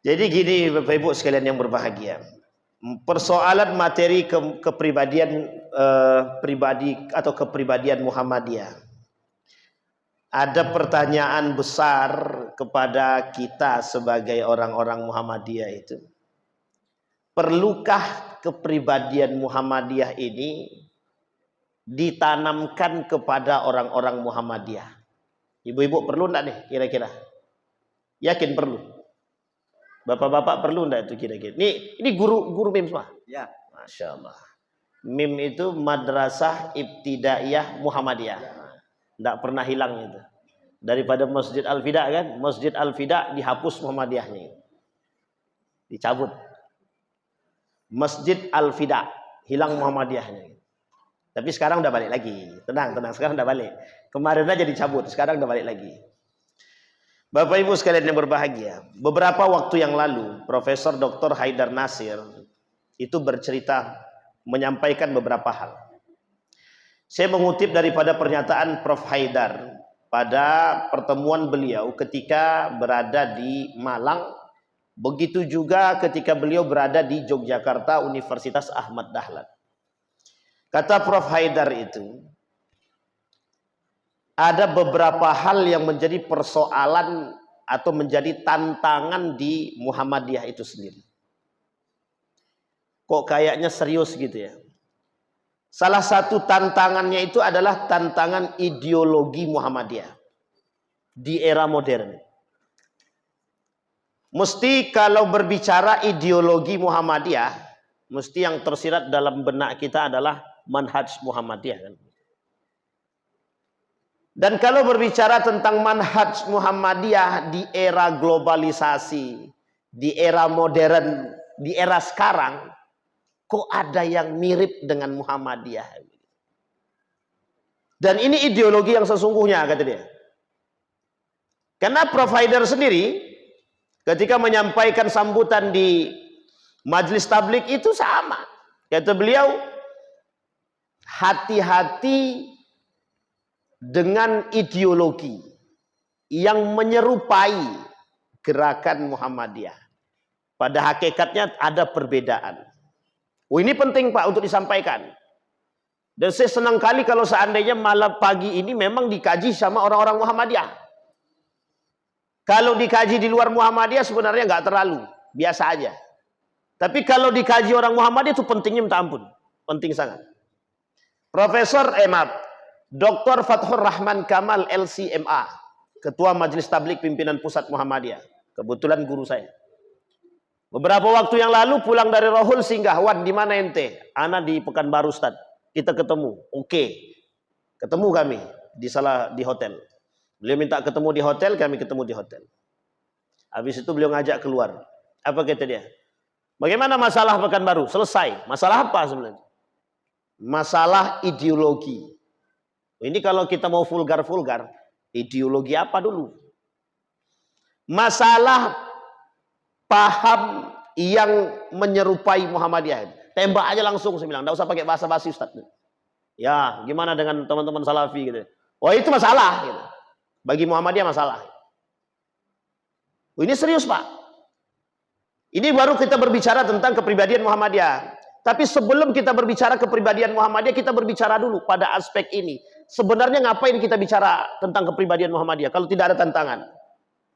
Jadi gini Bapak Ibu sekalian yang berbahagia. Persoalan materi kepribadian pribadi atau kepribadian Muhammadiyah. Ada pertanyaan besar kepada kita sebagai orang-orang Muhammadiyah itu. Perlukah kepribadian Muhammadiyah ini ditanamkan kepada orang-orang Muhammadiyah? Ibu-ibu perlu enggak nih kira-kira? Yakin perlu? Bapak-bapak perlu enggak itu kira-kira? Ini guru MIM semua? Ya. Masya Allah. MIM itu Madrasah Ibtidaiyah Muhammadiyah. Enggak pernah hilang itu. Daripada Masjid Al-Fida kan? Masjid Al-Fida dihapus Muhammadiyahnya. Dicabut. Masjid Al-Fida hilang Muhammadiyahnya. Tapi sekarang udah balik lagi. Tenang, sekarang udah balik. Kemarin aja dicabut, sekarang udah balik lagi. Bapak Ibu sekalian yang berbahagia, beberapa waktu yang lalu Profesor Dr. Haidar Nasir itu bercerita menyampaikan beberapa hal. Saya mengutip daripada pernyataan Prof. Haidar pada pertemuan beliau ketika berada di Malang, begitu juga ketika beliau berada di Yogyakarta Universitas Ahmad Dahlan. Kata Prof. Haidar itu, ada beberapa hal yang menjadi persoalan atau menjadi tantangan di Muhammadiyah itu sendiri. Kok kayaknya serius gitu ya. Salah satu tantangannya itu adalah tantangan ideologi Muhammadiyah di era modern. Mesti kalau berbicara ideologi Muhammadiyah, mesti yang tersirat dalam benak kita adalah manhaj Muhammadiyah kan. Dan kalau berbicara tentang manhaj Muhammadiyah di era globalisasi, di era modern, di era sekarang, kok ada yang mirip dengan Muhammadiyah. Dan ini ideologi yang sesungguhnya, kata dia. Karena Prof. Haidar sendiri, ketika menyampaikan sambutan di Majelis Tablik itu sama. Kata beliau, hati-hati dengan ideologi yang menyerupai gerakan Muhammadiyah. Pada hakikatnya ada perbedaan. Oh, ini penting Pak untuk disampaikan. Dan saya senang kali kalau seandainya malam pagi ini memang dikaji sama orang-orang Muhammadiyah. Kalau dikaji di luar Muhammadiyah sebenarnya nggak terlalu, biasa aja. Tapi kalau dikaji orang Muhammadiyah itu pentingnya minta ampun. Penting sangat. Dr. Fathur Rahman Kamal LCMA, Ketua Majelis Tablik Pimpinan Pusat Muhammadiyah. Kebetulan guru saya. Beberapa waktu yang lalu pulang dari Rohul Singgahwan, di mana ente? Ana di Pekanbaru Ustaz. Kita ketemu. Oke. Ketemu kami di hotel. Beliau minta ketemu di hotel, kami ketemu di hotel. Habis itu beliau ngajak keluar. Apa kata dia? Bagaimana masalah Pekanbaru? Selesai. Masalah apa sebenarnya? Masalah ideologi. Ini kalau kita mau vulgar-vulgar, ideologi apa dulu? Masalah paham yang menyerupai Muhammadiyah. Tembak aja langsung, saya bilang. Nggak usah pakai bahasa basi Ustaz. Ya, gimana dengan teman-teman Salafi gitu. Wah, itu masalah. Gitu. Bagi Muhammadiyah masalah. Ini serius Pak. Ini baru kita berbicara tentang kepribadian Muhammadiyah. Tapi sebelum kita berbicara kepribadian Muhammadiyah, kita berbicara dulu pada aspek ini. Sebenarnya ngapain kita bicara tentang kepribadian Muhammadiyah kalau tidak ada tantangan?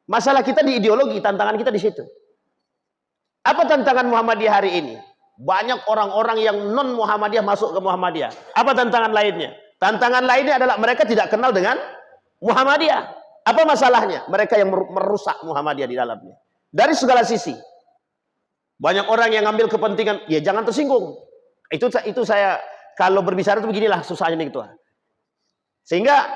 Masalah kita di ideologi, tantangan kita di situ. Apa tantangan Muhammadiyah hari ini? Banyak orang-orang yang non Muhammadiyah masuk ke Muhammadiyah. Apa tantangan lainnya? Tantangan lainnya adalah mereka tidak kenal dengan Muhammadiyah. Apa masalahnya? Mereka yang merusak Muhammadiyah di dalamnya. Dari segala sisi. Banyak orang yang ngambil kepentingan, ya jangan tersinggung. Itu saya kalau berbicara itu beginilah susahnya nih gitu. Sehingga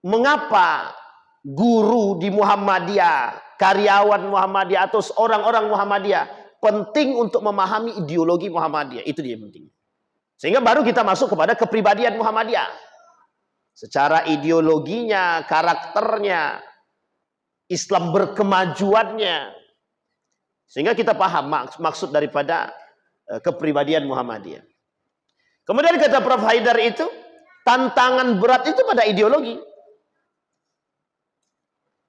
mengapa guru di Muhammadiyah, karyawan Muhammadiyah atau orang-orang Muhammadiyah penting untuk memahami ideologi Muhammadiyah, itu dia penting. Sehingga baru kita masuk kepada kepribadian Muhammadiyah. Secara ideologinya, karakternya, Islam berkemajuannya. Sehingga kita paham maksud daripada kepribadian Muhammadiyah. Kemudian kata Prof. Haidar itu, tantangan berat itu pada ideologi.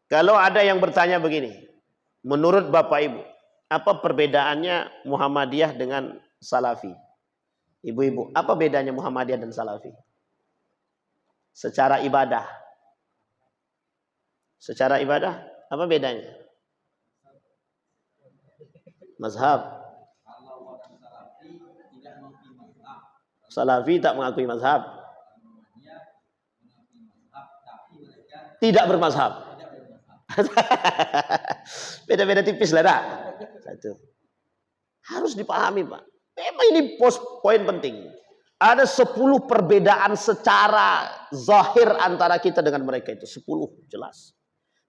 Kalau ada yang bertanya begini, menurut Bapak Ibu, apa perbedaannya Muhammadiyah dengan Salafi? Ibu-ibu, apa bedanya Muhammadiyah dan Salafi? Secara ibadah. Secara ibadah, apa bedanya? Mazhab. Salafi tak mengakui mazhab. Tidak bermazhab. Beda-beda tipis lah, tak? Satu. Harus dipahami, Pak. Memang ini poin penting. Ada 10 perbedaan secara zahir antara kita dengan mereka itu. 10, jelas.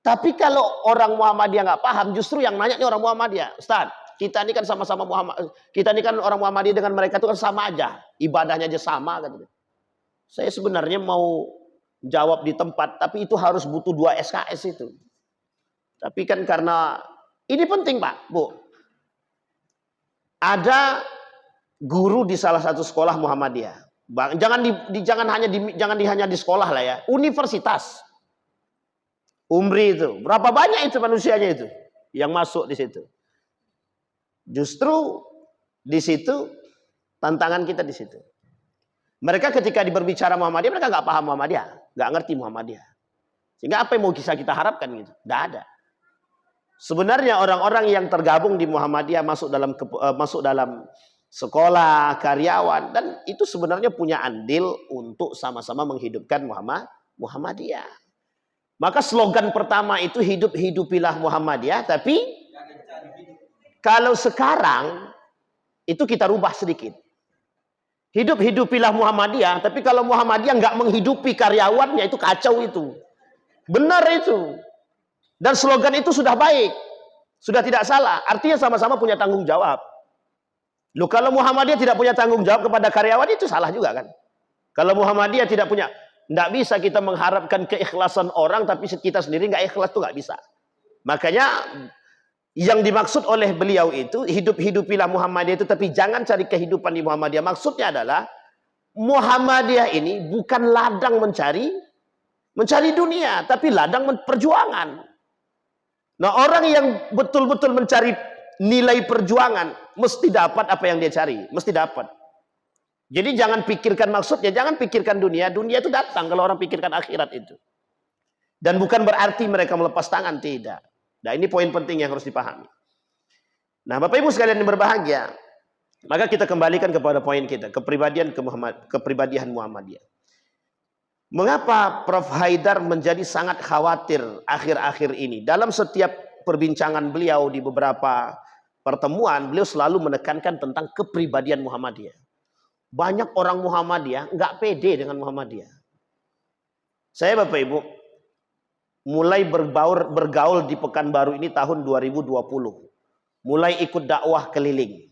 Tapi kalau orang Muhammadiyah nggak paham, justru yang nanya ini orang Muhammadiyah. Ustaz, kita ini kan sama-sama Muhammad, kita ini kan orang Muhammadiyah dengan mereka itu kan sama aja. Ibadahnya aja sama. Kan. Saya sebenarnya mau jawab di tempat, tapi itu harus butuh 2 SKS itu. Tapi kan karena, ini penting Pak, Bu. Ada guru di salah satu sekolah Muhammadiyah. Jangan hanya di sekolah lah ya. Universitas. Umri itu. Berapa banyak itu manusianya itu yang masuk di situ. Justru di situ tantangan kita di situ. Mereka ketika berbicara Muhammadiyah, mereka nggak paham Muhammadiyah, nggak ngerti Muhammadiyah. Sehingga apa yang mau kita harapkan gitu? Nggak ada. Sebenarnya orang-orang yang tergabung di Muhammadiyah masuk dalam sekolah, karyawan, dan itu sebenarnya punya andil untuk sama-sama menghidupkan Muhammadiyah. Maka slogan pertama itu hidupilah Muhammadiyah, tapi kalau sekarang itu kita rubah sedikit. Hidupilah Muhammadiyah, tapi kalau Muhammadiyah nggak menghidupi karyawannya itu kacau itu. Benar itu. Dan slogan itu sudah baik. Sudah tidak salah. Artinya sama-sama punya tanggung jawab. Loh, kalau Muhammadiyah tidak punya tanggung jawab kepada karyawan itu salah juga kan. Kalau Muhammadiyah tidak punya, tidak bisa kita mengharapkan keikhlasan orang tapi kita sendiri nggak ikhlas, itu nggak bisa. Makanya yang dimaksud oleh beliau itu hidupilah Muhammadiyah itu, tapi jangan cari kehidupan di Muhammadiyah. Maksudnya adalah Muhammadiyah ini bukan ladang mencari dunia, tapi ladang perjuangan. Nah, orang yang betul-betul mencari nilai perjuangan mesti dapat apa yang dia cari, mesti dapat. Jadi jangan pikirkan maksudnya, jangan pikirkan dunia. Dunia itu datang kalau orang pikirkan akhirat itu. Dan bukan berarti mereka melepas tangan, tidak. Nah, ini poin penting yang harus dipahami. Nah, Bapak Ibu sekalian yang berbahagia, maka kita kembalikan kepada poin kita, kepribadian Muhammadiyah. Mengapa Prof. Haidar menjadi sangat khawatir akhir-akhir ini? Dalam setiap perbincangan beliau di beberapa pertemuan, beliau selalu menekankan tentang kepribadian Muhammadiyah. Banyak orang Muhammadiyah nggak pede dengan Muhammadiyah. Saya Bapak Ibu mulai bergaul di Pekanbaru ini tahun 2020. Mulai ikut dakwah keliling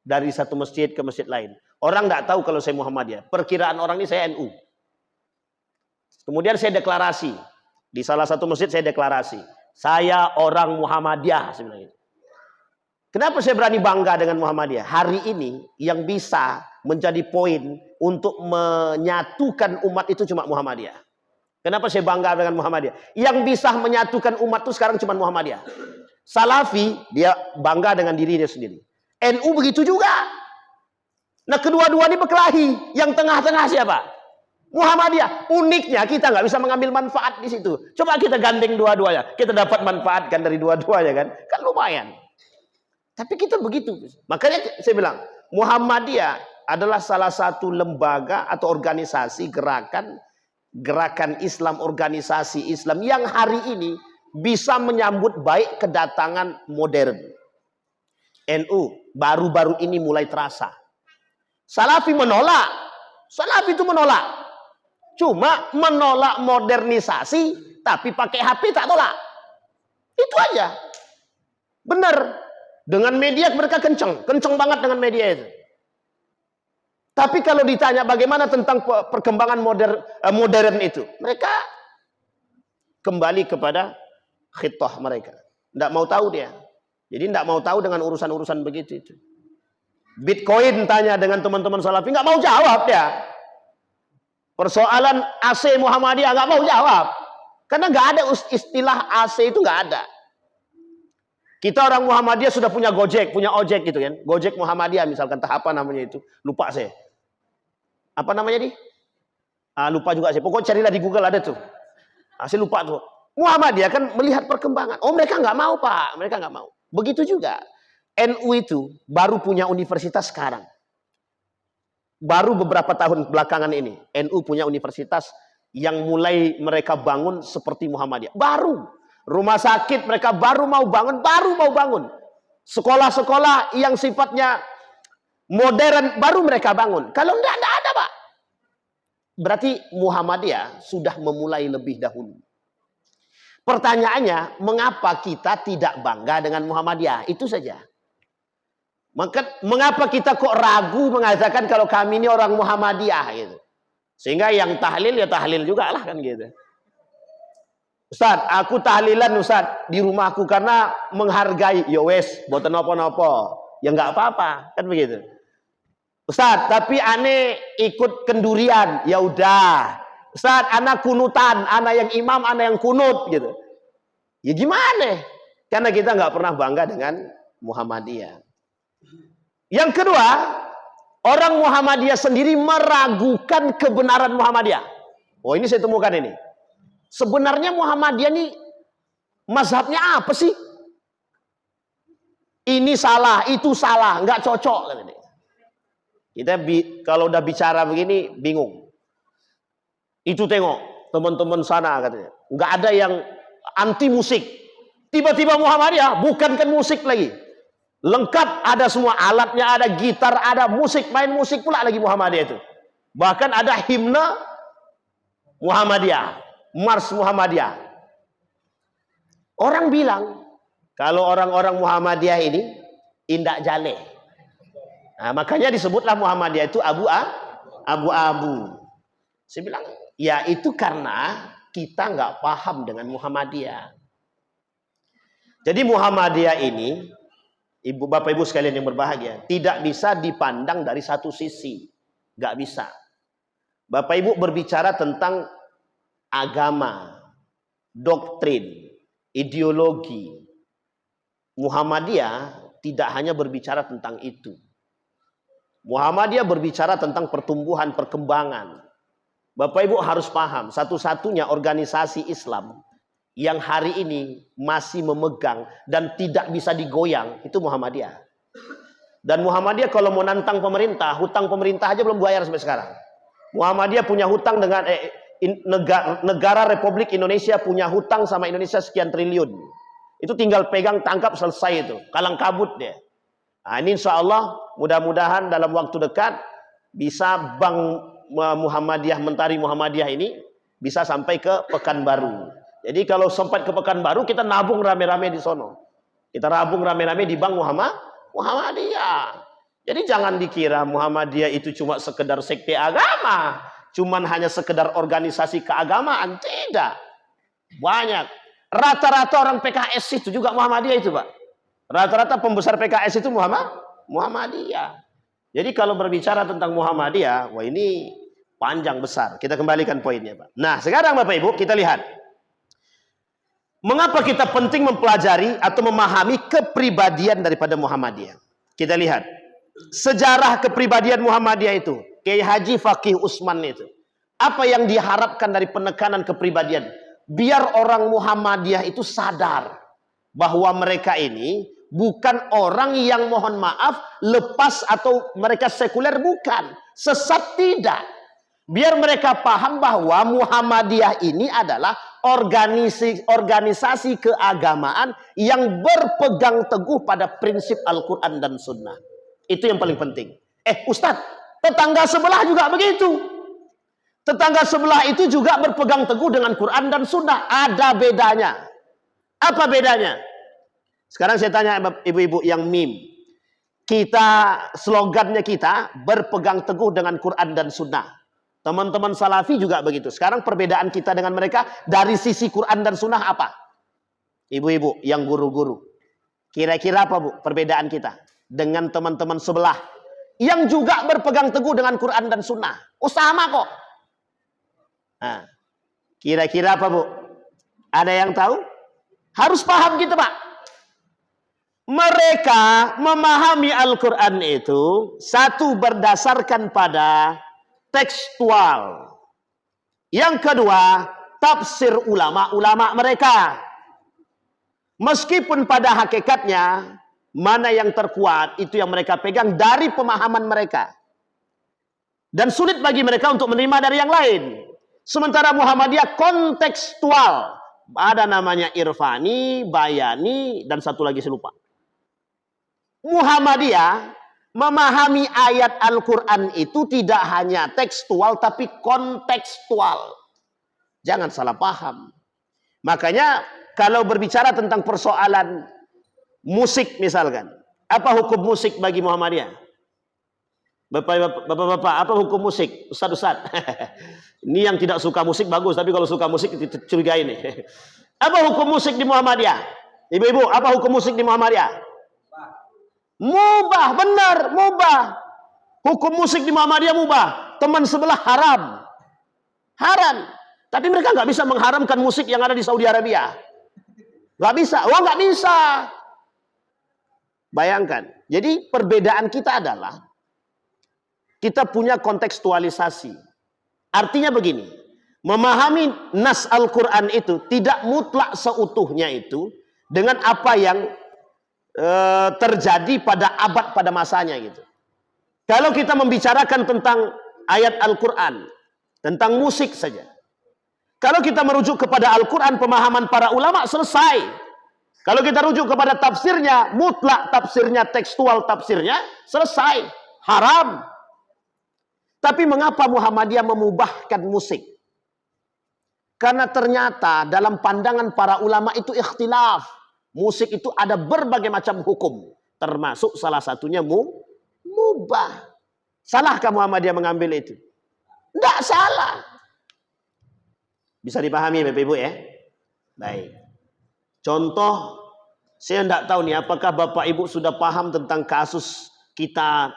dari satu masjid ke masjid lain. Orang nggak tahu kalau saya Muhammadiyah. Perkiraan orang ini saya NU. Kemudian saya deklarasi di salah satu masjid, saya deklarasi saya orang Muhammadiyah sebenarnya. Kenapa saya berani bangga dengan Muhammadiyah? Hari ini yang bisa menjadi poin untuk menyatukan umat itu cuma Muhammadiyah. Kenapa saya bangga dengan Muhammadiyah? Yang bisa menyatukan umat itu sekarang cuma Muhammadiyah. Salafi, dia bangga dengan dirinya sendiri. NU begitu juga. Nah, kedua-dua ini berkelahi. Yang tengah-tengah siapa? Muhammadiyah. Uniknya kita nggak bisa mengambil manfaat di situ. Coba kita gandeng dua-duanya. Kita dapat manfaat kan dari dua-duanya kan? Kan lumayan. Tapi kita begitu. Makanya saya bilang, Muhammadiyah adalah salah satu lembaga atau organisasi gerakan Islam, organisasi Islam yang hari ini bisa menyambut baik kedatangan modern. NU baru-baru ini mulai terasa. Salafi menolak. Salafi itu menolak. Cuma menolak modernisasi, tapi pakai HP tak tolak. Itu aja. Benar. Dengan media mereka kenceng banget dengan media itu. Tapi kalau ditanya bagaimana tentang perkembangan modern itu, mereka kembali kepada khitah mereka. Tidak mau tahu dia. Jadi tidak mau tahu dengan urusan-urusan begitu itu. Bitcoin tanya dengan teman-teman Salafi, nggak mau jawab dia. Persoalan AC Muhammadiyah nggak mau jawab. Karena nggak ada istilah AC itu, nggak ada. Kita orang Muhammadiyah sudah punya Gojek, punya ojek gitu kan. Gojek Muhammadiyah misalkan, apa namanya itu? Lupa saya. Apa namanya nih? Lupa juga saya. Pokoknya carilah di Google ada tuh. Saya lupa tuh. Muhammadiyah kan melihat perkembangan. Oh, mereka nggak mau, Pak. Mereka nggak mau. Begitu juga. NU itu baru punya universitas sekarang. Baru beberapa tahun belakangan ini. NU punya universitas yang mulai mereka bangun seperti Muhammadiyah. Baru. Rumah sakit mereka baru mau bangun. Sekolah-sekolah yang sifatnya modern baru mereka bangun. Kalau enggak ada, Pak. Berarti Muhammadiyah sudah memulai lebih dahulu. Pertanyaannya, mengapa kita tidak bangga dengan Muhammadiyah? Itu saja. Mengapa kita kok ragu mengatakan kalau kami ini orang Muhammadiyah gitu. Sehingga yang tahlil ya tahlil juga lah kan gitu. Ustaz, aku tahlilan Ustaz di rumahku karena menghargai. Ya wes, boten napa-napa. Ya enggak apa-apa, kan begitu. Ustaz, tapi ane ikut kendurian. Ya udah. Ustaz, anak kunutan, anak yang imam, anak yang kunut gitu. Ya gimana? Karena kita nggak pernah bangga dengan Muhammadiyah. Yang kedua, orang Muhammadiyah sendiri meragukan kebenaran Muhammadiyah. Oh, ini saya temukan ini. Sebenarnya Muhammadiyah ini mazhabnya apa sih? Ini salah, itu salah, nggak cocok. Kita kalau udah bicara begini bingung. Itu tengok teman-teman sana katanya, nggak ada yang anti musik. Tiba-tiba Muhammadiyah bukankan musik lagi. Lengkap, ada semua alatnya, ada gitar, ada musik, main musik pula lagi Muhammadiyah itu. Bahkan ada himne Muhammadiyah, Mars Muhammadiyah. Orang bilang kalau orang-orang Muhammadiyah ini indak jale. Nah, makanya disebutlah Muhammadiyah itu abu-abu. Saya bilang, ya itu karena kita nggak paham dengan Muhammadiyah. Jadi Muhammadiyah ini, Bapak Ibu sekalian yang berbahagia, tidak bisa dipandang dari satu sisi. Nggak bisa. Bapak Ibu berbicara tentang agama, doktrin, ideologi. Muhammadiyah tidak hanya berbicara tentang itu. Muhammadiyah berbicara tentang pertumbuhan, perkembangan. Bapak Ibu harus paham, satu-satunya organisasi Islam yang hari ini masih memegang dan tidak bisa digoyang itu Muhammadiyah. Dan Muhammadiyah kalau mau nantang pemerintah, hutang pemerintah aja belum bayar sampai sekarang. Muhammadiyah punya hutang dengan negara Republik Indonesia punya hutang sama Indonesia sekian triliun. Itu tinggal pegang, tangkap, selesai itu. Kalang kabut dia. Nah, ini insya Allah mudah-mudahan dalam waktu dekat bisa Bank Muhammadiyah, Mentari Muhammadiyah ini bisa sampai ke Pekanbaru. Jadi kalau sempat ke Pekanbaru kita nabung rame-rame di sono. Kita nabung rame-rame di Bank Muhammadiyah. Jadi jangan dikira Muhammadiyah itu cuma sekedar sekte agama, cuman hanya sekedar organisasi keagamaan, tidak. Banyak. Rata-rata orang PKS itu juga Muhammadiyah itu, Pak. Rata-rata pembesar PKS itu Muhammadiyah. Jadi kalau berbicara tentang Muhammadiyah, wah ini panjang besar. Kita kembalikan poinnya, Pak. Nah, sekarang Bapak Ibu kita lihat. Mengapa kita penting mempelajari atau memahami kepribadian daripada Muhammadiyah? Kita lihat. Sejarah kepribadian Muhammadiyah itu. Kiai Haji Fakih Usman itu. Apa yang diharapkan dari penekanan kepribadian? Biar orang Muhammadiyah itu sadar bahwa mereka ini bukan orang yang mohon maaf lepas atau mereka sekuler, bukan, sesat, tidak. Biar mereka paham bahwa Muhammadiyah ini adalah organisasi keagamaan yang berpegang teguh pada prinsip Al-Quran dan Sunnah. Itu yang paling penting. Ustadz, tetangga sebelah juga begitu. Tetangga sebelah itu juga berpegang teguh dengan Quran dan Sunnah. Ada bedanya. Apa bedanya? Sekarang saya tanya ibu-ibu yang mim. Slogannya kita berpegang teguh dengan Quran dan Sunnah. Teman-teman Salafi juga begitu. Sekarang perbedaan kita dengan mereka dari sisi Quran dan Sunnah apa? Ibu-ibu yang guru-guru. Kira-kira apa Bu perbedaan kita dengan teman-teman sebelah yang juga berpegang teguh dengan Quran dan Sunnah? Oh sama kok. Nah, kira-kira apa Bu? Ada yang tahu? Harus paham gitu Pak. Mereka memahami Al-Quran itu satu berdasarkan pada tekstual. Yang kedua, tafsir ulama-ulama mereka. Meskipun pada hakikatnya mana yang terkuat itu yang mereka pegang dari pemahaman mereka. Dan sulit bagi mereka untuk menerima dari yang lain. Sementara Muhammadiyah kontekstual. Ada namanya Irfani, Bayani, dan satu lagi saya lupa. Muhammadiyah memahami ayat Al-Quran itu tidak hanya tekstual tapi kontekstual. Jangan salah paham. Makanya kalau berbicara tentang persoalan musik misalkan, apa hukum musik bagi Muhammadiyah? Bapak-bapak, apa hukum musik? Ustaz-ustaz. Ini yang tidak suka musik bagus, tapi kalau suka musik curigai ini. Apa hukum musik di Muhammadiyah? Ibu-ibu, apa hukum musik di Muhammadiyah? Mubah, benar, mubah. Hukum musik di Muhammadiyah mubah. Teman sebelah haram. Haram. Tapi mereka nggak bisa mengharamkan musik yang ada di Saudi Arabia. Nggak bisa. Oh, nggak bisa. Bayangkan. Jadi perbedaan kita adalah kita punya kontekstualisasi. Artinya begini. Memahami nas Al-Quran itu tidak mutlak seutuhnya itu dengan apa yang terjadi pada abad pada masanya gitu. Kalau kita membicarakan tentang ayat Al-Quran, tentang musik saja. Kalau kita merujuk kepada Al-Quran, pemahaman para ulama selesai. Kalau kita rujuk kepada tafsirnya, mutlak tafsirnya, tekstual tafsirnya, selesai. Haram. Tapi mengapa Muhammadiyah memubahkan musik? Karena ternyata dalam pandangan para ulama itu ikhtilaf. Musik itu ada berbagai macam hukum. Termasuk salah satunya mubah. Salahkah Muhammadiyah mengambil itu? Tidak salah. Bisa dipahami Bapak Ibu ya? Baik. Contoh, saya tidak tahu nih apakah Bapak Ibu sudah paham tentang kasus kita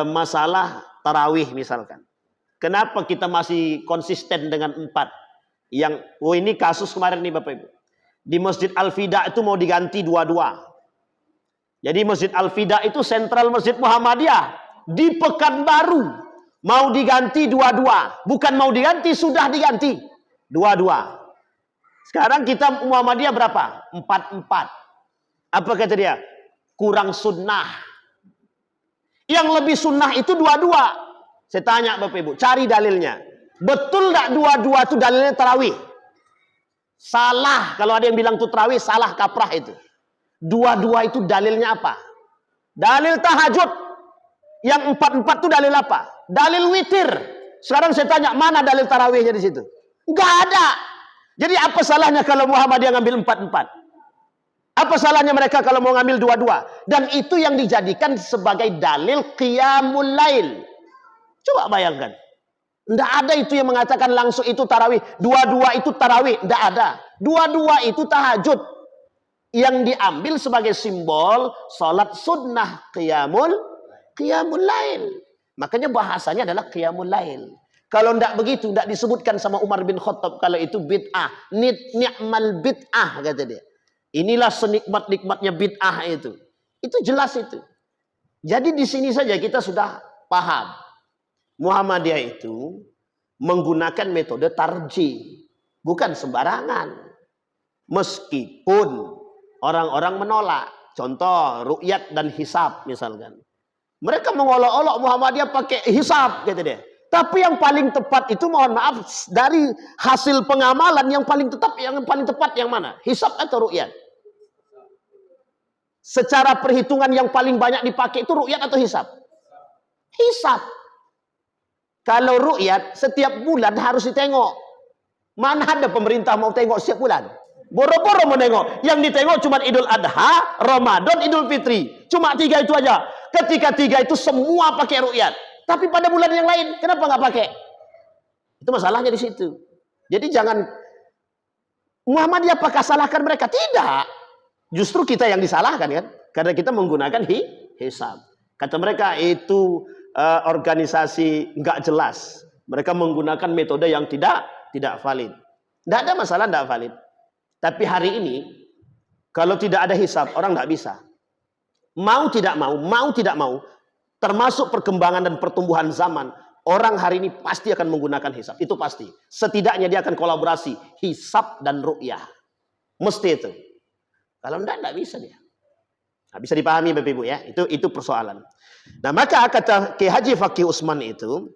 masalah tarawih misalkan. Kenapa kita masih konsisten dengan 4? Ini kasus kemarin nih Bapak Ibu. Di Masjid Al-Fida itu mau diganti 2-2. Jadi Masjid Al-Fida itu sentral Masjid Muhammadiyah. Di Pekanbaru mau diganti 2-2. Bukan mau diganti, sudah diganti 2-2. Sekarang kita Muhammadiyah berapa? 4-4. Apa kata dia? Kurang sunnah. Yang lebih sunnah itu 2-2. Saya tanya Bapak Ibu, cari dalilnya. Betul tak 2-2 itu dalilnya tarawih? Salah. Kalau ada yang bilang itu tarawih, salah kaprah itu. 2-2 itu dalilnya apa? Dalil tahajud. Yang 4-4 itu dalil apa? Dalil witir. Sekarang saya tanya, mana dalil tarawihnya di situ? Enggak ada. Jadi apa salahnya kalau Muhammadiyah ngambil 4-4? Apa salahnya mereka kalau mau ngambil 2-2? Dan itu yang dijadikan sebagai dalil qiyamul lail. Coba bayangkan. Tidak ada itu yang mengatakan langsung itu tarawih. 2-2 itu tarawih. Tidak ada. 2-2 itu tahajud. Yang diambil sebagai simbol salat sunnah qiyamul lail. Makanya bahasanya adalah qiyamul lail. Kalau tidak begitu, tidak disebutkan sama Umar bin Khattab kalau itu bid'ah. Ni'mal bid'ah kata dia. Inilah senikmat-nikmatnya bid'ah itu. Itu jelas itu. Jadi di sini saja kita sudah paham. Muhammadiyah itu menggunakan metode tarjih, bukan sembarangan. Meskipun orang-orang menolak, contoh ru'yat dan hisab misalkan. Mereka mengolok-olok Muhammadiyah pakai hisab, kata dia. Tapi yang paling tepat itu mohon maaf dari hasil pengamalan yang paling tepat yang mana? Hisab atau ru'yat? Secara perhitungan yang paling banyak dipakai itu ru'yat atau hisab? Hisab. Kalau ru'yat setiap bulan harus ditengok. Mana ada pemerintah mau tengok setiap bulan? Boro-boro mau nengok. Yang ditengok cuma Idul Adha, Ramadan, Idul Fitri. Cuma 3 itu aja. Ketika 3 itu semua pakai ru'yat. Tapi pada bulan yang lain kenapa nggak pakai? Itu masalahnya di situ. Jadi jangan Muhammadiyah apakah salahkan mereka? Tidak. Justru kita yang disalahkan kan? Karena kita menggunakan hisab. Kata mereka itu organisasi nggak jelas. Mereka menggunakan metode yang tidak valid. Tidak ada masalah tidak valid. Tapi hari ini kalau tidak ada hisab orang nggak bisa. Mau tidak mau, termasuk perkembangan dan pertumbuhan zaman, orang hari ini pasti akan menggunakan hisab. Itu pasti. Setidaknya dia akan kolaborasi hisab dan ru'yah. Mesti itu. Kalau enggak bisa dia. Nah, bisa dipahami Bapak Ibu ya. Itu persoalan. Nah, maka kata Ki Haji Fakih Usman itu,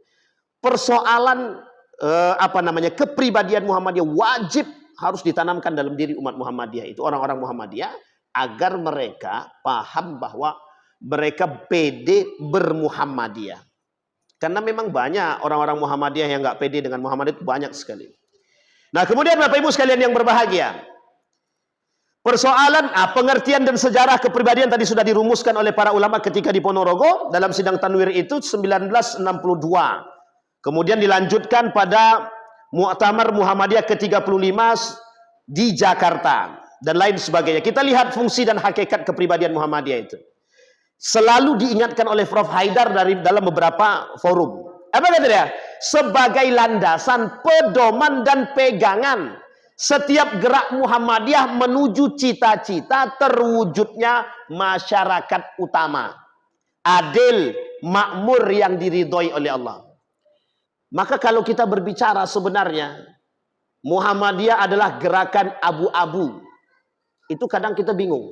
persoalan kepribadian Muhammadiyah wajib harus ditanamkan dalam diri umat Muhammadiyah. Itu orang-orang Muhammadiyah, agar mereka paham bahwa mereka pede bermuhammadiyah. Karena memang banyak orang-orang Muhammadiyah yang nggak pede dengan Muhammadiyah, itu banyak sekali. Nah, kemudian Bapak Ibu sekalian yang berbahagia, persoalan pengertian dan sejarah kepribadian tadi sudah dirumuskan oleh para ulama ketika di Ponorogo dalam sidang Tanwir itu 1962. Kemudian dilanjutkan pada Muktamar Muhammadiyah ke-35 di Jakarta dan lain sebagainya. Kita lihat fungsi dan hakikat kepribadian Muhammadiyah itu. Selalu diingatkan oleh Prof. Haidar dalam beberapa forum. Apa kata dia? Sebagai landasan, pedoman dan pegangan setiap gerak Muhammadiyah menuju cita-cita terwujudnya masyarakat utama, adil, makmur yang diridhoi oleh Allah. Maka kalau kita berbicara sebenarnya Muhammadiyah adalah gerakan abu-abu, itu kadang kita bingung.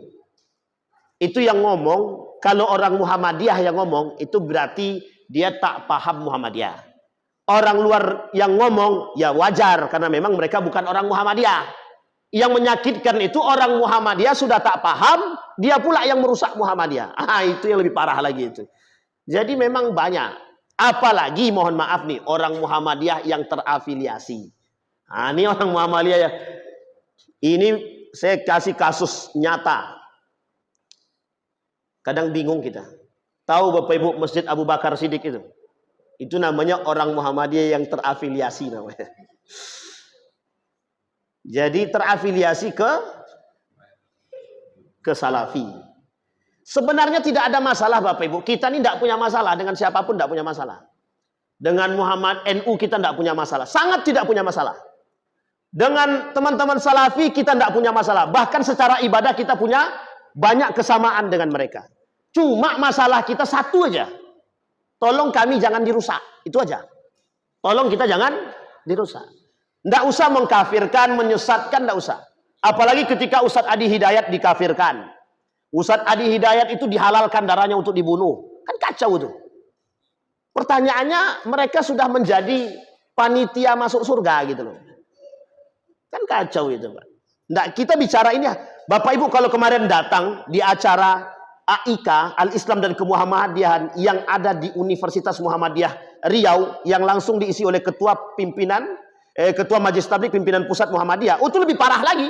Itu yang ngomong, kalau orang Muhammadiyah yang ngomong, itu berarti dia tak paham Muhammadiyah. Orang luar yang ngomong, ya wajar, karena memang mereka bukan orang Muhammadiyah. Yang menyakitkan itu orang Muhammadiyah sudah tak paham, dia pula yang merusak Muhammadiyah. Itu yang lebih parah lagi itu. Jadi memang banyak. Apalagi mohon maaf nih, orang Muhammadiyah yang terafiliasi. Ini orang Muhammadiyah ya. Ini saya kasih kasus nyata. Kadang bingung kita. Tahu Bapak Ibu Masjid Abu Bakar Siddiq itu? Itu namanya orang Muhammadiyah yang terafiliasi namanya. Jadi terafiliasi ke Salafi. Sebenarnya tidak ada masalah Bapak Ibu. Kita ini tidak punya masalah dengan siapapun, tidak punya masalah. Dengan Muhammad NU kita tidak punya masalah. Sangat tidak punya masalah. Dengan teman-teman Salafi kita tidak punya masalah. Bahkan secara ibadah kita punya banyak kesamaan dengan mereka. Cuma masalah kita satu aja. Tolong kami jangan dirusak. Itu aja. Tolong kita jangan dirusak. Tidak usah mengkafirkan, menyesatkan, tidak usah. Apalagi ketika Ustadz Adi Hidayat dikafirkan. Ustadz Adi Hidayat itu dihalalkan darahnya untuk dibunuh. Kan kacau itu. Pertanyaannya mereka sudah menjadi panitia masuk surga gitu loh. Kan kacau itu, Pak. Nah, kita bicara ini, Bapak Ibu kalau kemarin datang di acara AIK, Al-Islam dan Kemuhammadiyahan yang ada di Universitas Muhammadiyah Riau yang langsung diisi oleh ketua Majelis Tabligh pimpinan pusat Muhammadiyah, itu lebih parah lagi.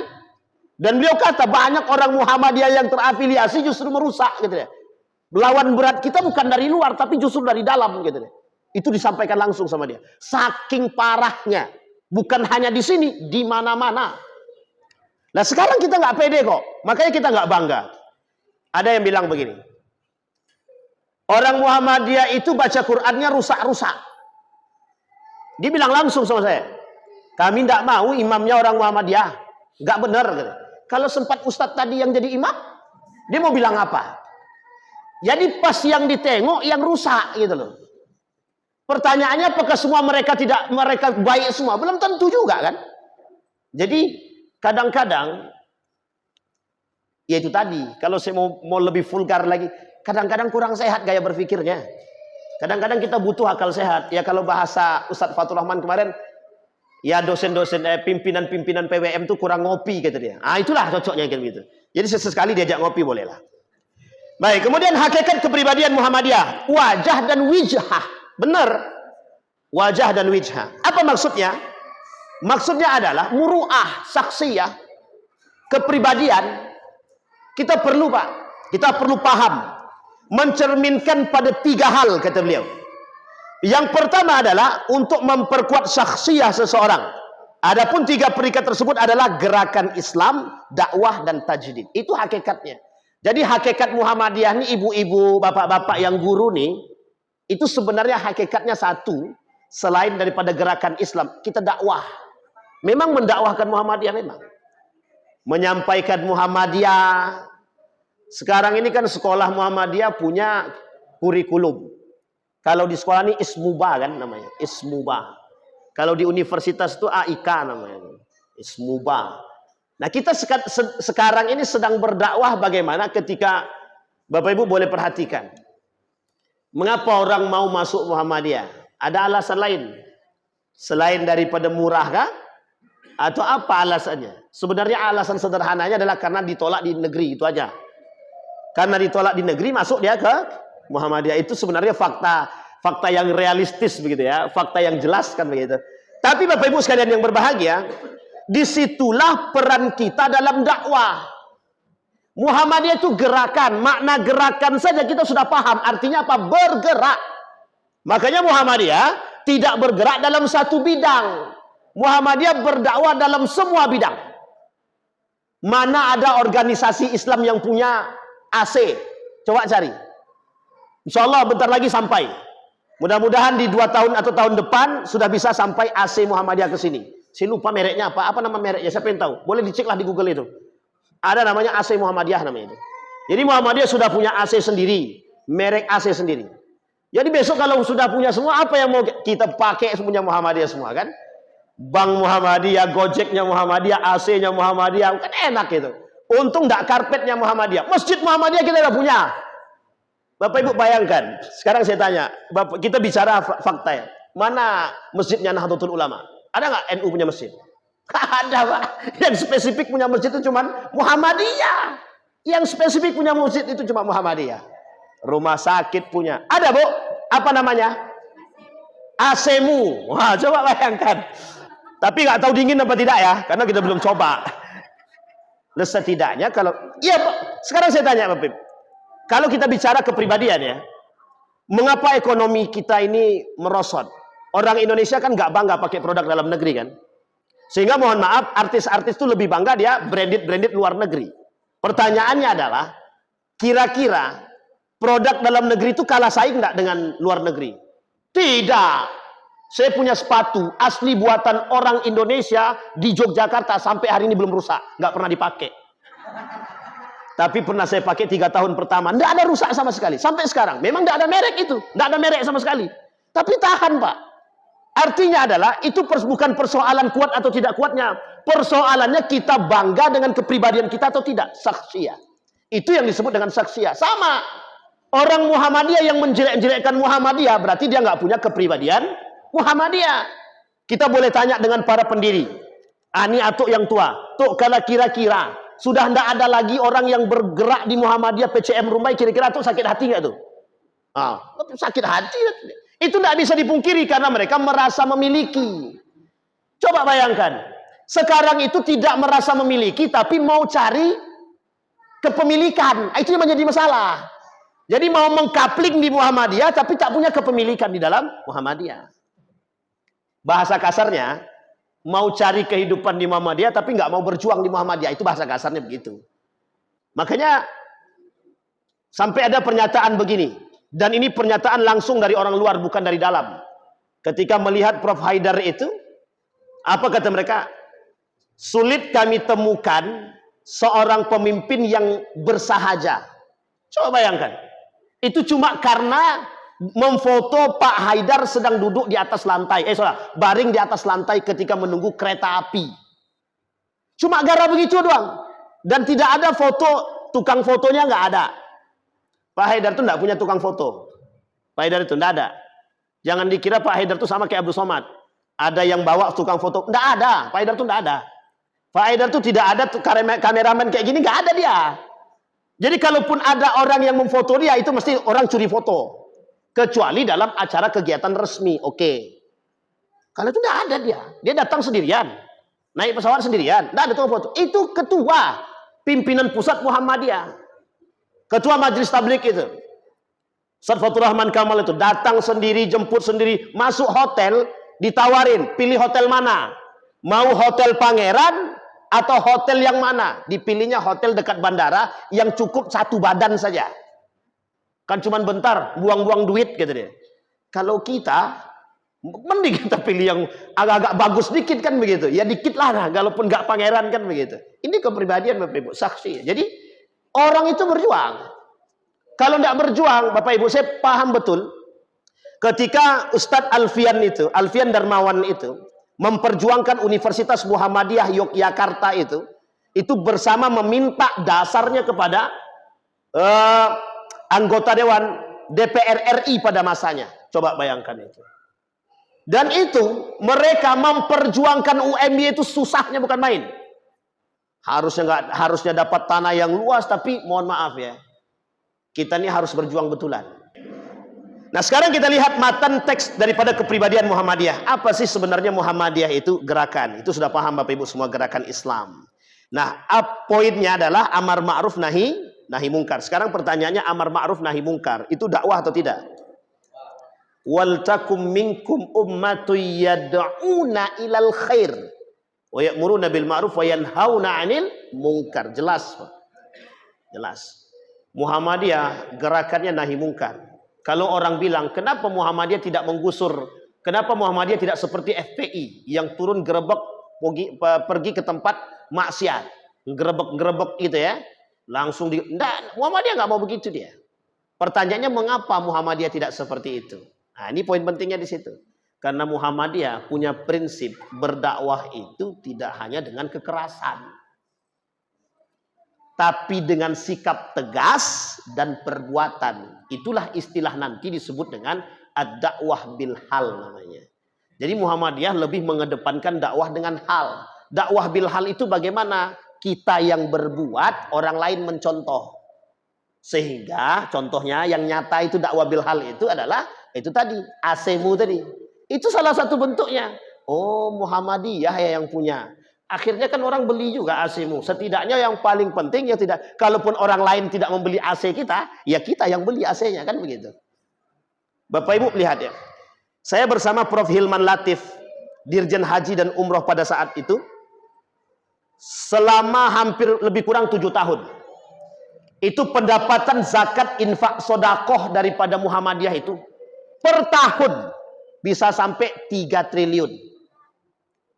Dan beliau kata banyak orang Muhammadiyah yang terafiliasi justru merusak gitu ya. Lawan berat kita bukan dari luar tapi justru dari dalam gitu ya. Itu disampaikan langsung sama dia. Saking parahnya. Bukan hanya di sini, di mana-mana. Nah sekarang kita nggak pede kok, makanya kita nggak bangga. Ada yang bilang begini, orang Muhammadiyah itu baca Qurannya rusak-rusak. Dia bilang langsung sama saya, kami tidak mau imamnya orang Muhammadiyah, nggak benar. Gitu. Kalau sempat Ustadz tadi yang jadi imam, dia mau bilang apa? Jadi pas yang ditengok yang rusak gitu loh. Pertanyaannya apakah semua mereka baik semua? Belum tentu juga kan. Jadi kadang-kadang ya itu tadi, kalau saya mau lebih vulgar lagi, kadang-kadang kurang sehat gaya berpikirnya. Kadang-kadang kita butuh akal sehat. Ya kalau bahasa Ustadz Fathur Rahman kemarin, ya dosen-dosen pimpinan-pimpinan PWM itu kurang ngopi kata dia. Itulah cocoknya gitu. Jadi sesekali diajak ngopi boleh lah. Baik, kemudian hakikat kepribadian Muhammadiyah, wajah dan wijhah. Benar, wajah dan wijhah. Apa maksudnya? Maksudnya adalah muru'ah, saksiyah, kepribadian. Kita perlu Pak, kita perlu paham, mencerminkan pada 3 hal kata beliau. Yang pertama adalah untuk memperkuat saksiyah seseorang. Adapun 3 perikat tersebut adalah gerakan Islam, dakwah dan tajdid. Itu hakikatnya. Jadi hakikat Muhammadiyah ini ibu-ibu, bapak-bapak yang guru nih, itu sebenarnya hakikatnya satu, selain daripada gerakan Islam, kita dakwah. Memang mendakwahkan Muhammadiyah memang. Menyampaikan Muhammadiyah Sekarang ini kan sekolah Muhammadiyah punya kurikulum. Kalau di sekolah ini Ismuba kan namanya, Ismuba. Kalau di universitas itu AIK namanya, Ismuba. Nah kita sekarang ini sedang berdakwah bagaimana ketika Bapak Ibu boleh perhatikan. Mengapa orang mau masuk Muhammadiyah? Ada alasan lain. Selain daripada murah kah? Atau apa alasannya? Sebenarnya alasan sederhananya adalah karena ditolak di negeri, itu aja. Karena ditolak di negeri, masuk dia ke Muhammadiyah. Itu sebenarnya fakta yang realistis begitu ya, fakta yang jelas kan begitu. Tapi Bapak Ibu sekalian yang berbahagia, disitulah peran kita dalam dakwah. Muhammadiyah itu gerakan, makna gerakan saja kita sudah paham, artinya apa? Bergerak. Makanya Muhammadiyah tidak bergerak dalam satu bidang. Muhammadiyah berdakwah dalam semua bidang. Mana ada organisasi Islam yang punya AC? Coba cari. Insya Allah bentar lagi sampai. Mudah-mudahan di 2 tahun atau tahun depan sudah bisa sampai AC Muhammadiyah ke sini. Saya lupa mereknya apa? Apa nama mereknya? Siapa yang tahu? Boleh diceklah di Google itu. Ada namanya AC Muhammadiyah namanya itu. Jadi Muhammadiyah sudah punya AC sendiri, merek AC sendiri. Jadi besok kalau sudah punya semua, apa yang mau kita pakai punya Muhammadiyah semua kan? Bank Muhammadiyah, Gojeknya Muhammadiyah, AC-nya Muhammadiyah, kan enak itu. Untung enggak karpetnya Muhammadiyah. Masjid Muhammadiyah kita udah punya. Bapak Ibu bayangkan, sekarang saya tanya, Bapak, kita bicara fakta ya. Mana masjidnya Nahdlatul Ulama? Ada nggak NU punya masjid? Ada Pak. Yang spesifik punya masjid itu cuma Muhammadiyah. Yang spesifik punya masjid itu cuma Muhammadiyah. Rumah sakit punya. Ada Bu? Apa namanya? AC-mu. Wah, coba bayangkan. Tapi nggak tahu dingin apa tidak ya, karena kita belum coba. Nah, setidaknya kalau iya Pak, sekarang saya tanya Bapak Ibu. Kalau kita bicara kepribadian ya, mengapa ekonomi kita ini merosot? Orang Indonesia kan nggak bangga pakai produk dalam negeri kan? Sehingga mohon maaf, artis-artis itu lebih bangga dia branded luar negeri. Pertanyaannya adalah, kira-kira produk dalam negeri itu kalah saing nggak dengan luar negeri? Tidak. Saya punya sepatu asli buatan orang Indonesia di Yogyakarta sampai hari ini belum rusak, nggak pernah dipakai. Tapi pernah saya pakai 3 tahun pertama, nggak ada rusak sama sekali sampai sekarang. Memang nggak ada merek itu, nggak ada merek sama sekali. Tapi tahan Pak. Artinya adalah itu bukan persoalan kuat atau tidak kuatnya. Persoalannya kita bangga dengan kepribadian kita atau tidak. Saksiyah. Itu yang disebut dengan saksiyah. Sama. Orang Muhammadiyah yang menjelek-jelekkan Muhammadiyah berarti dia nggak punya kepribadian Muhammadiyah. Kita boleh tanya dengan para pendiri. Ani atuk yang tua. Tuk kalau kira-kira sudah tidak ada lagi orang yang bergerak di Muhammadiyah PCM Rumbai, kira-kira tuh sakit hati nggak tuh? Sakit hati. Itu tidak bisa dipungkiri karena mereka merasa memiliki. Coba bayangkan. Sekarang itu tidak merasa memiliki tapi mau cari kepemilikan. Itu yang menjadi masalah. Jadi mau mengkapling di Muhammadiyah tapi tak punya kepemilikan di dalam Muhammadiyah. Bahasa kasarnya, mau cari kehidupan di Muhammadiyah tapi nggak mau berjuang di Muhammadiyah. Itu bahasa kasarnya begitu. Makanya sampai ada pernyataan begini. Dan ini pernyataan langsung dari orang luar, bukan dari dalam. Ketika melihat Prof. Haidar itu, apa kata mereka? Sulit kami temukan seorang pemimpin yang bersahaja. Coba bayangkan. Itu cuma karena memfoto Pak Haidar sedang duduk di atas lantai. Baring di atas lantai ketika menunggu kereta api. Cuma gara begitu doang. Dan tidak ada foto, tukang fotonya nggak ada. Pak Haidar itu tidak punya tukang foto. Pak Haidar itu tidak ada. Jangan dikira Pak Haidar itu sama kayak Abdul Somad. Ada yang bawa tukang foto. Tidak ada. Pak Haidar itu tidak ada. Pak Haidar itu tidak ada kameramen kayak gini. Nggak ada dia. Jadi kalaupun ada orang yang memfoto dia, itu mesti orang curi foto. Kecuali dalam acara kegiatan resmi. Oke. Kalau itu tidak ada dia. Dia datang sendirian. Naik pesawat sendirian. Tidak ada tukang foto. Itu ketua pimpinan pusat Muhammadiyah. Ketua Majelis Tabligh itu, Ustaz Fathur Rahman Kamal itu datang sendiri, jemput sendiri, masuk hotel, ditawarin, pilih hotel mana? Mau hotel Pangeran atau hotel yang mana? Dipilihnya hotel dekat bandara yang cukup 1 badan saja. Kan cuma bentar, buang-buang duit gitu deh. Kalau kita, mending kita pilih yang agak-agak bagus dikit kan begitu. Ya dikit lah, kalaupun nggak Pangeran kan begitu. Ini kepribadian Bapak Ibu, saksi. Jadi Orang itu berjuang. Kalau tidak berjuang, Bapak Ibu, saya paham betul. Ketika Ustadz Alfian Darmawan itu, memperjuangkan Universitas Muhammadiyah Yogyakarta itu bersama meminta dasarnya kepada anggota Dewan DPR RI pada masanya. Coba bayangkan itu. Dan itu, mereka memperjuangkan UMY itu susahnya bukan main. Harusnya dapat tanah yang luas, tapi mohon maaf ya, kita ini harus berjuang betulan. Nah, sekarang kita lihat matan teks daripada kepribadian Muhammadiyah. Apa sih sebenarnya Muhammadiyah itu? Gerakan. Itu sudah paham Bapak Ibu semua, gerakan Islam. Nah, poinnya adalah amar ma'ruf nahi mungkar. Sekarang pertanyaannya, amar ma'ruf nahi mungkar itu dakwah atau tidak? Wal takum minkum ummatun yad'una ilal khair wa ya'muruna bil ma'ruf wa yanhauna 'anil munkar. Jelas, Pak. Jelas. Muhammadiyah gerakannya nahi mungkar. Kalau orang bilang, kenapa Muhammadiyah tidak menggusur? Kenapa Muhammadiyah tidak seperti FPI yang turun gerebek pergi ke tempat maksiat, gerebek itu ya, langsung Muhammadiyah nggak mau begitu dia. Pertanyaannya, mengapa Muhammadiyah tidak seperti itu? Nah, ini poin pentingnya di situ. Karena Muhammadiyah punya prinsip berdakwah itu tidak hanya dengan kekerasan, tapi dengan sikap tegas dan perbuatan. Itulah istilah nanti disebut dengan ad-dakwah bil hal namanya. Jadi Muhammadiyah lebih mengedepankan dakwah dengan hal. Dakwah bil hal itu bagaimana? Kita yang berbuat, orang lain mencontoh. Sehingga contohnya yang nyata itu dakwah bil hal itu adalah itu tadi, AC-mu tadi. Itu salah satu bentuknya. Oh, Muhammadiyah ya yang punya. Akhirnya kan orang beli juga AC-mu. Setidaknya yang paling penting ya tidak. Kalaupun orang lain tidak membeli AC kita, ya kita yang beli AC-nya, kan begitu. Bapak Ibu lihat ya. Saya bersama Prof. Hilman Latif, Dirjen Haji dan Umroh pada saat itu, selama hampir lebih kurang 7 tahun. Itu pendapatan zakat infak sodakoh daripada Muhammadiyah itu per tahun bisa sampai 3 triliun.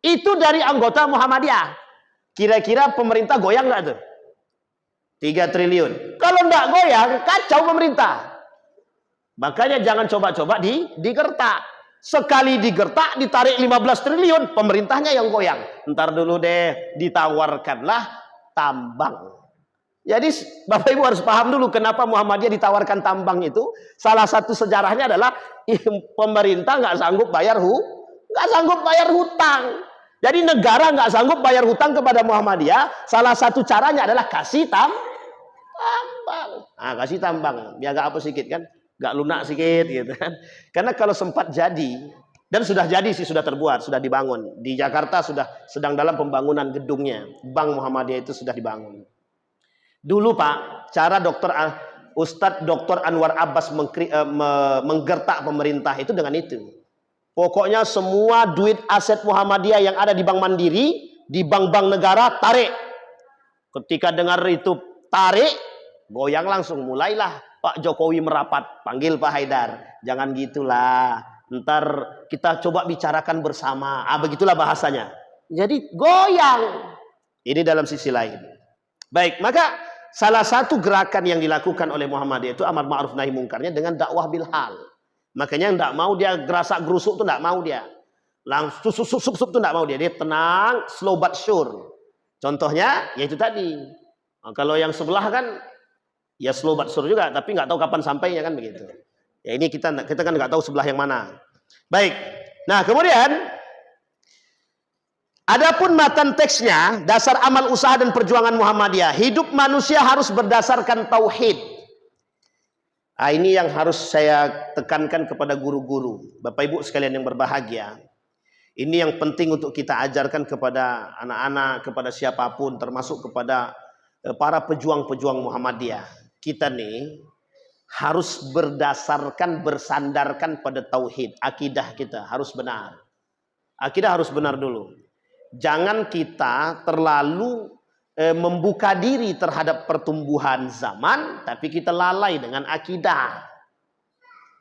Itu dari anggota Muhammadiyah. Kira-kira pemerintah goyang nggak tuh? 3 triliun. Kalau nggak goyang, kacau pemerintah. Makanya jangan coba-coba digertak. Sekali digertak, ditarik 15 triliun, pemerintahnya yang goyang. Ntar dulu deh, ditawarkanlah tambang. Jadi Bapak Ibu harus paham dulu kenapa Muhammadiyah ditawarkan tambang itu. Salah satu sejarahnya adalah pemerintah nggak sanggup bayar hutang. Jadi negara nggak sanggup bayar hutang kepada Muhammadiyah. Salah satu caranya adalah kasih tambang. Nah, kasih tambang, biar agak apa sedikit kan, nggak lunak sedikit gitu kan. Karena kalau sempat jadi, dan sudah jadi sih, sudah terbuat, sudah dibangun di Jakarta, sudah sedang dalam pembangunan gedungnya. Bank Muhammadiyah itu sudah dibangun. Dulu Pak, cara Ustadz Dr. Anwar Abbas menggertak pemerintah itu dengan itu. Pokoknya semua duit aset Muhammadiyah yang ada di Bank Mandiri, di bank-bank negara, tarik. Ketika dengar itu tarik, goyang langsung. Mulailah Pak Jokowi merapat, panggil Pak Haidar. Jangan gitulah, ntar kita coba bicarakan bersama. Begitulah bahasanya. Jadi goyang. Ini dalam sisi lain. Baik, maka salah satu gerakan yang dilakukan oleh Muhammadiyah itu amar ma'ruf nahi mungkarnya dengan dakwah bil hal. Makanya enggak mau dia gerasak gerusuk tuh, enggak mau dia. Langsung sup tuh enggak mau dia. Dia tenang, slow but sure. Contohnya yaitu tadi. Nah, kalau yang sebelah kan ya slow but sure juga, tapi enggak tahu kapan sampainya kan begitu. Ya ini kita kan enggak tahu sebelah yang mana. Baik. Nah, kemudian adapun matan teksnya, dasar amal usaha dan perjuangan Muhammadiyah, hidup manusia harus berdasarkan tauhid. Nah, ini yang harus saya tekankan kepada guru-guru, Bapak Ibu sekalian yang berbahagia. Ini yang penting untuk kita ajarkan kepada anak-anak, kepada siapapun, termasuk kepada para pejuang-pejuang Muhammadiyah. Kita nih harus bersandarkan pada tauhid. Akidah kita harus benar. Akidah harus benar dulu. Jangan kita terlalu membuka diri terhadap pertumbuhan zaman, tapi kita lalai dengan akidah.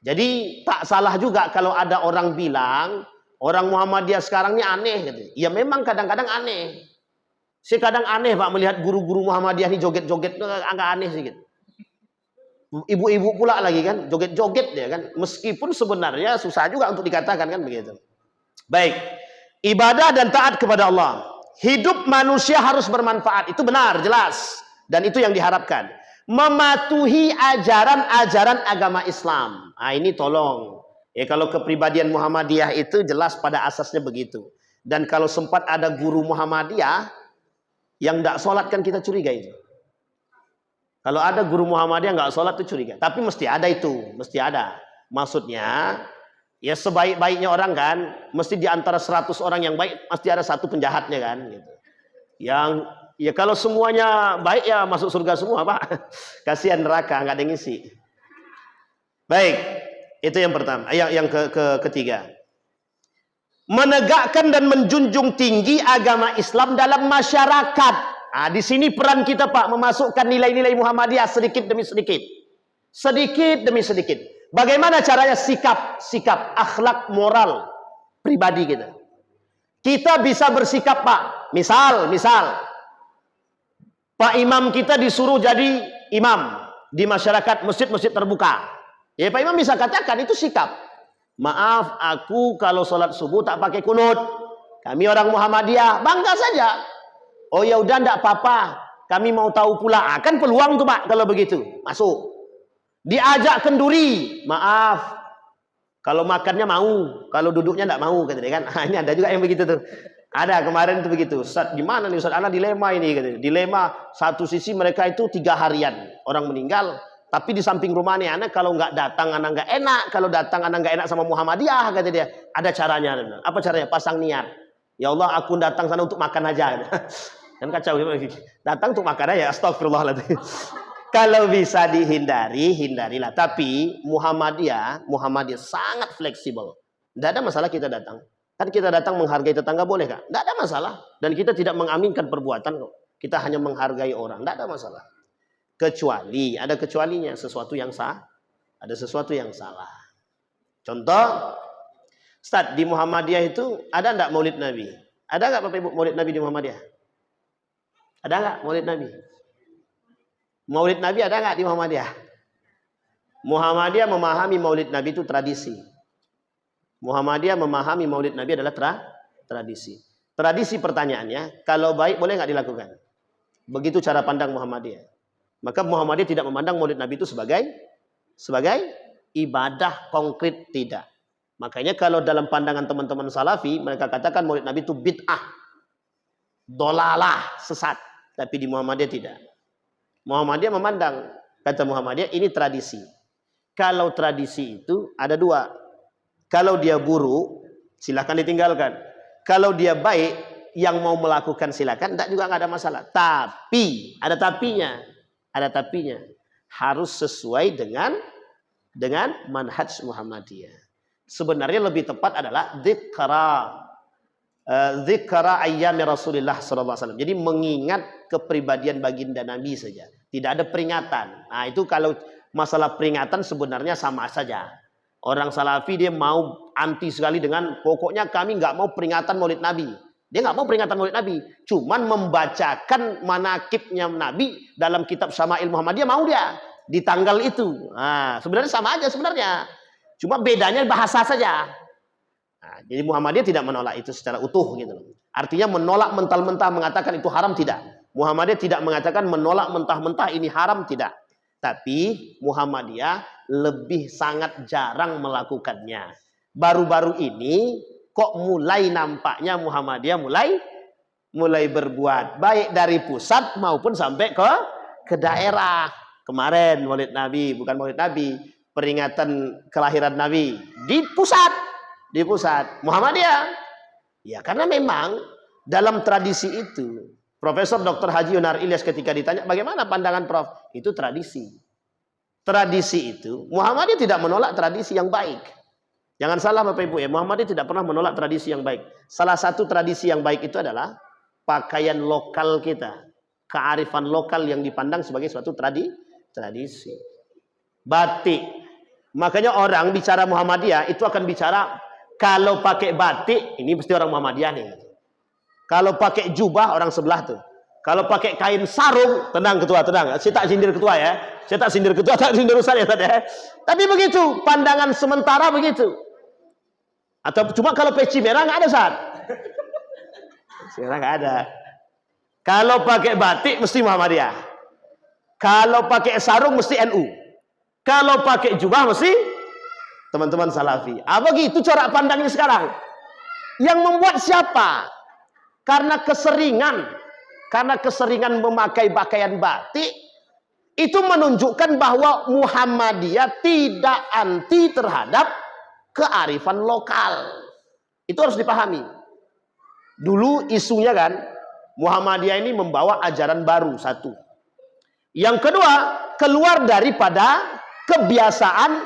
Jadi tak salah juga kalau ada orang bilang orang Muhammadiyah sekarang ini aneh gitu. Ya memang kadang-kadang aneh. Saya kadang aneh Pak melihat guru-guru Muhammadiyah ini joget-joget, agak aneh sedikit. Ibu-ibu pula lagi kan, joget-joget dia kan. Meskipun sebenarnya susah juga untuk dikatakan kan begitu. Baik, ibadah dan taat kepada Allah. Hidup manusia harus bermanfaat, itu benar, jelas. Dan itu yang diharapkan. Mematuhi ajaran-ajaran agama Islam. Nah ini tolong. Ya kalau kepribadian Muhammadiyah itu jelas pada asasnya begitu. Dan kalau sempat ada guru Muhammadiyah yang tidak sholat kan kita curiga itu. Kalau ada guru Muhammadiyah nggak sholat itu curiga. Tapi mesti ada itu, mesti ada. Maksudnya, ya sebaik-baiknya orang kan, mesti di antara 100 orang yang baik, pasti ada satu penjahatnya kan. Gitu. Yang, ya kalau semuanya baik ya masuk surga semua Pak. Kasihan neraka, nggak ada yang ngisi. Baik, itu yang pertama. Yang ketiga. Menegakkan dan menjunjung tinggi agama Islam dalam masyarakat. Nah, di sini peran kita Pak, memasukkan nilai-nilai Muhammadiyah sedikit demi sedikit. Sedikit demi sedikit. Bagaimana caranya sikap akhlak moral pribadi kita. Kita bisa bersikap Pak. Misal Pak Imam kita disuruh jadi imam di masyarakat masjid-masjid terbuka. Ya Pak Imam bisa katakan itu sikap. Maaf, aku kalau sholat subuh tak pakai kunut. Kami orang Muhammadiyah, bangga saja. Oh ya udah, enggak apa-apa. Kami mau tahu pula. Kan peluang tuh Pak kalau begitu. Masuk. Diajak kenduri. Maaf. Kalau makannya mau, kalau duduknya enggak mau katanya kan. Nah, ini ada juga yang begitu tuh. Ada kemarin tuh begitu. Ustaz, gimana nih Ustaz? Ana dilema ini katanya. Dilema satu sisi mereka itu 3 harian orang meninggal. Tapi di samping rumah nih anak kalau nggak datang anak nggak enak, kalau datang anak nggak enak sama Muhammadiyah kata dia. Ada caranya. Apa caranya? Pasang niat. Ya Allah, aku datang sana untuk makan aja. Kan kacau. Datang untuk makan aja. Astagfirullahaladzim. Kalau bisa dihindari, hindarilah. Tapi Muhammadiyah sangat fleksibel. Tidak ada masalah kita datang. Kan kita datang menghargai tetangga boleh kak? Tidak ada masalah. Dan kita tidak mengaminkan perbuatan kok. Kita hanya menghargai orang. Tidak ada masalah. Kecuali, ada kecualinya, sesuatu yang sah, ada sesuatu yang salah. Contoh, Ustaz, di Muhammadiyah itu ada enggak maulid Nabi? Ada enggak Bapak Ibu maulid Nabi di Muhammadiyah? Ada enggak maulid Nabi? Maulid Nabi ada enggak di Muhammadiyah? Muhammadiyah memahami maulid Nabi itu tradisi. Muhammadiyah memahami maulid Nabi adalah tradisi. Tradisi pertanyaannya, kalau baik boleh enggak dilakukan? Begitu cara pandang Muhammadiyah. Maka Muhammadiyah tidak memandang maulid Nabi itu sebagai ibadah konkret, tidak. Makanya kalau dalam pandangan teman-teman Salafi, mereka katakan maulid Nabi itu bid'ah, dolalah, sesat. Tapi di Muhammadiyah tidak. Muhammadiyah memandang, kata Muhammadiyah, ini tradisi. Kalau tradisi itu ada 2. Kalau dia buruk, silahkan ditinggalkan. Kalau dia baik, yang mau melakukan silakan, nggak ada masalah. Tapi ada tapinya. Ada tapinya, harus sesuai dengan manhaj Muhammadiyah. Sebenarnya lebih tepat adalah dzikra ayyami Rasulullah SAW. Jadi mengingat kepribadian baginda Nabi saja. Tidak ada peringatan. Nah itu kalau masalah peringatan sebenarnya sama saja. Orang Salafi dia mau anti sekali dengan pokoknya kami nggak mau peringatan maulid Nabi. Dia nggak mau peringatan maulid Nabi, cuman membacakan manakibnya Nabi dalam kitab Syama'il Muhammadiyah mau dia di tanggal itu. Nah, sebenarnya sama aja sebenarnya, cuma bedanya bahasa saja. Nah, jadi Muhammadiyah tidak menolak itu secara utuh gitu. Artinya menolak mentah-mentah mengatakan itu haram tidak. Muhammadiyah tidak mengatakan menolak mentah-mentah ini haram tidak. Tapi Muhammadiyah lebih sangat jarang melakukannya. Baru-baru ini kok mulai nampaknya Muhammadiyah mulai berbuat baik dari pusat maupun sampai ke daerah. Kemarin maulid Nabi, bukan maulid Nabi, peringatan kelahiran Nabi di pusat Muhammadiyah. Ya karena memang dalam tradisi itu Profesor Dr. Haji Yunar Ilyas ketika ditanya bagaimana pandangan Prof, itu tradisi. Tradisi itu Muhammadiyah tidak menolak tradisi yang baik. Jangan salah Bapak Ibu ya, Muhammadiyah tidak pernah menolak tradisi yang baik. Salah satu tradisi yang baik itu adalah pakaian lokal kita, kearifan lokal yang dipandang sebagai suatu tradisi. Batik. Makanya orang bicara Muhammadiyah itu akan bicara kalau pakai batik ini mesti orang Muhammadiyah nih. Kalau pakai jubah orang sebelah tuh. Kalau pakai kain sarung, tenang ketua, tenang. Saya tak sindir ketua ya. Saya tak sindir ketua, tak sindir Ustaz ya, ya. Tapi begitu, pandangan sementara begitu. Atau cuma kalau peci merah nggak ada, Ustaz. Sekarang nggak ada. Kalau pakai batik mesti Muhammadiyah. Kalau pakai sarung mesti NU. Kalau pakai jubah mesti teman-teman Salafi. Begitu cara pandangnya sekarang. Yang membuat siapa? Karena keseringan memakai pakaian batik, itu menunjukkan bahwa Muhammadiyah tidak anti terhadap kearifan lokal. Itu harus dipahami. Dulu isunya kan, Muhammadiyah ini membawa ajaran baru, satu. Yang kedua, keluar daripada kebiasaan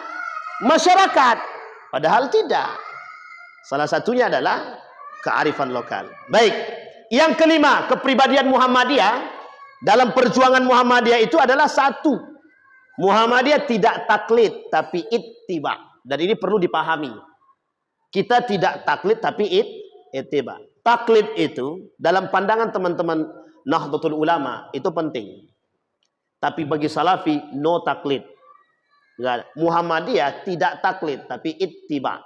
masyarakat. Padahal tidak. Salah satunya adalah kearifan lokal. Baik. Yang kelima, kepribadian Muhammadiyah. Dalam perjuangan Muhammadiyah itu adalah satu. Muhammadiyah tidak taklid, tapi ittiba. Dan ini perlu dipahami. Kita tidak taklid, tapi ittiba. Taklid itu, dalam pandangan teman-teman Nahdlatul Ulama, itu penting. Tapi bagi Salafi, no taklid. Muhammadiyah tidak taklid, tapi ittiba.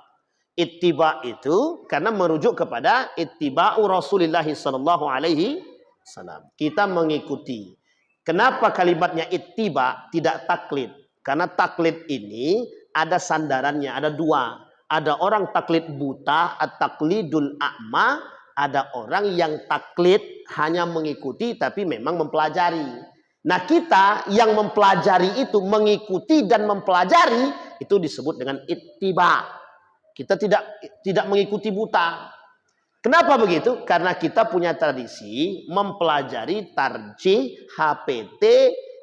Ittiba itu karena merujuk kepada ittiba'u Rasulullah sallallahu alaihi wasallam. Kita mengikuti. Kenapa kalimatnya ittiba tidak taklid? Karena taklid ini ada sandarannya, ada dua. Ada orang taklid buta, at-taklidul a'ma, ada orang yang taklid hanya mengikuti tapi memang mempelajari. Nah, kita yang mempelajari itu, mengikuti dan mempelajari, itu disebut dengan ittiba. Kita tidak mengikuti buta. Kenapa begitu? Karena kita punya tradisi mempelajari tarjih, HPT,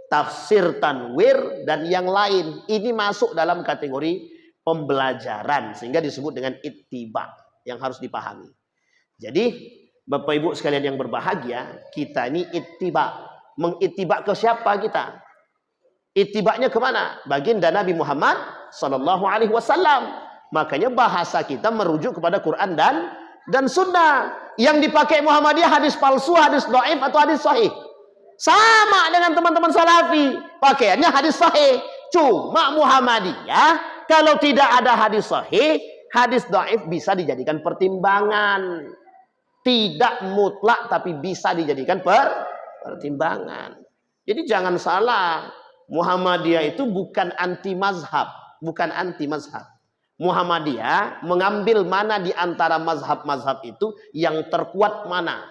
tafsir tanwir, dan yang lain. Ini masuk dalam kategori pembelajaran, sehingga disebut dengan ittiba, yang harus dipahami. Jadi, Bapak Ibu sekalian yang berbahagia, kita ini ittiba. Mengittiba ke siapa kita? Ittibanya kemana? Baginda Nabi Muhammad sallallahu alaihi wasallam. Makanya bahasa kita merujuk kepada Quran dan Sunnah. Yang dipakai Muhammadiyah hadis palsu, hadis dhaif atau hadis sahih. Sama dengan teman-teman Salafi. Pakaiannya hadis sahih. Cuma Muhammadiyah kalau tidak ada hadis sahih, hadis dhaif bisa dijadikan pertimbangan. Tidak mutlak tapi bisa dijadikan pertimbangan. Jadi jangan salah. Muhammadiyah itu bukan anti mazhab. Bukan anti mazhab. Muhammadiyah mengambil mana di antara mazhab-mazhab itu yang terkuat mana.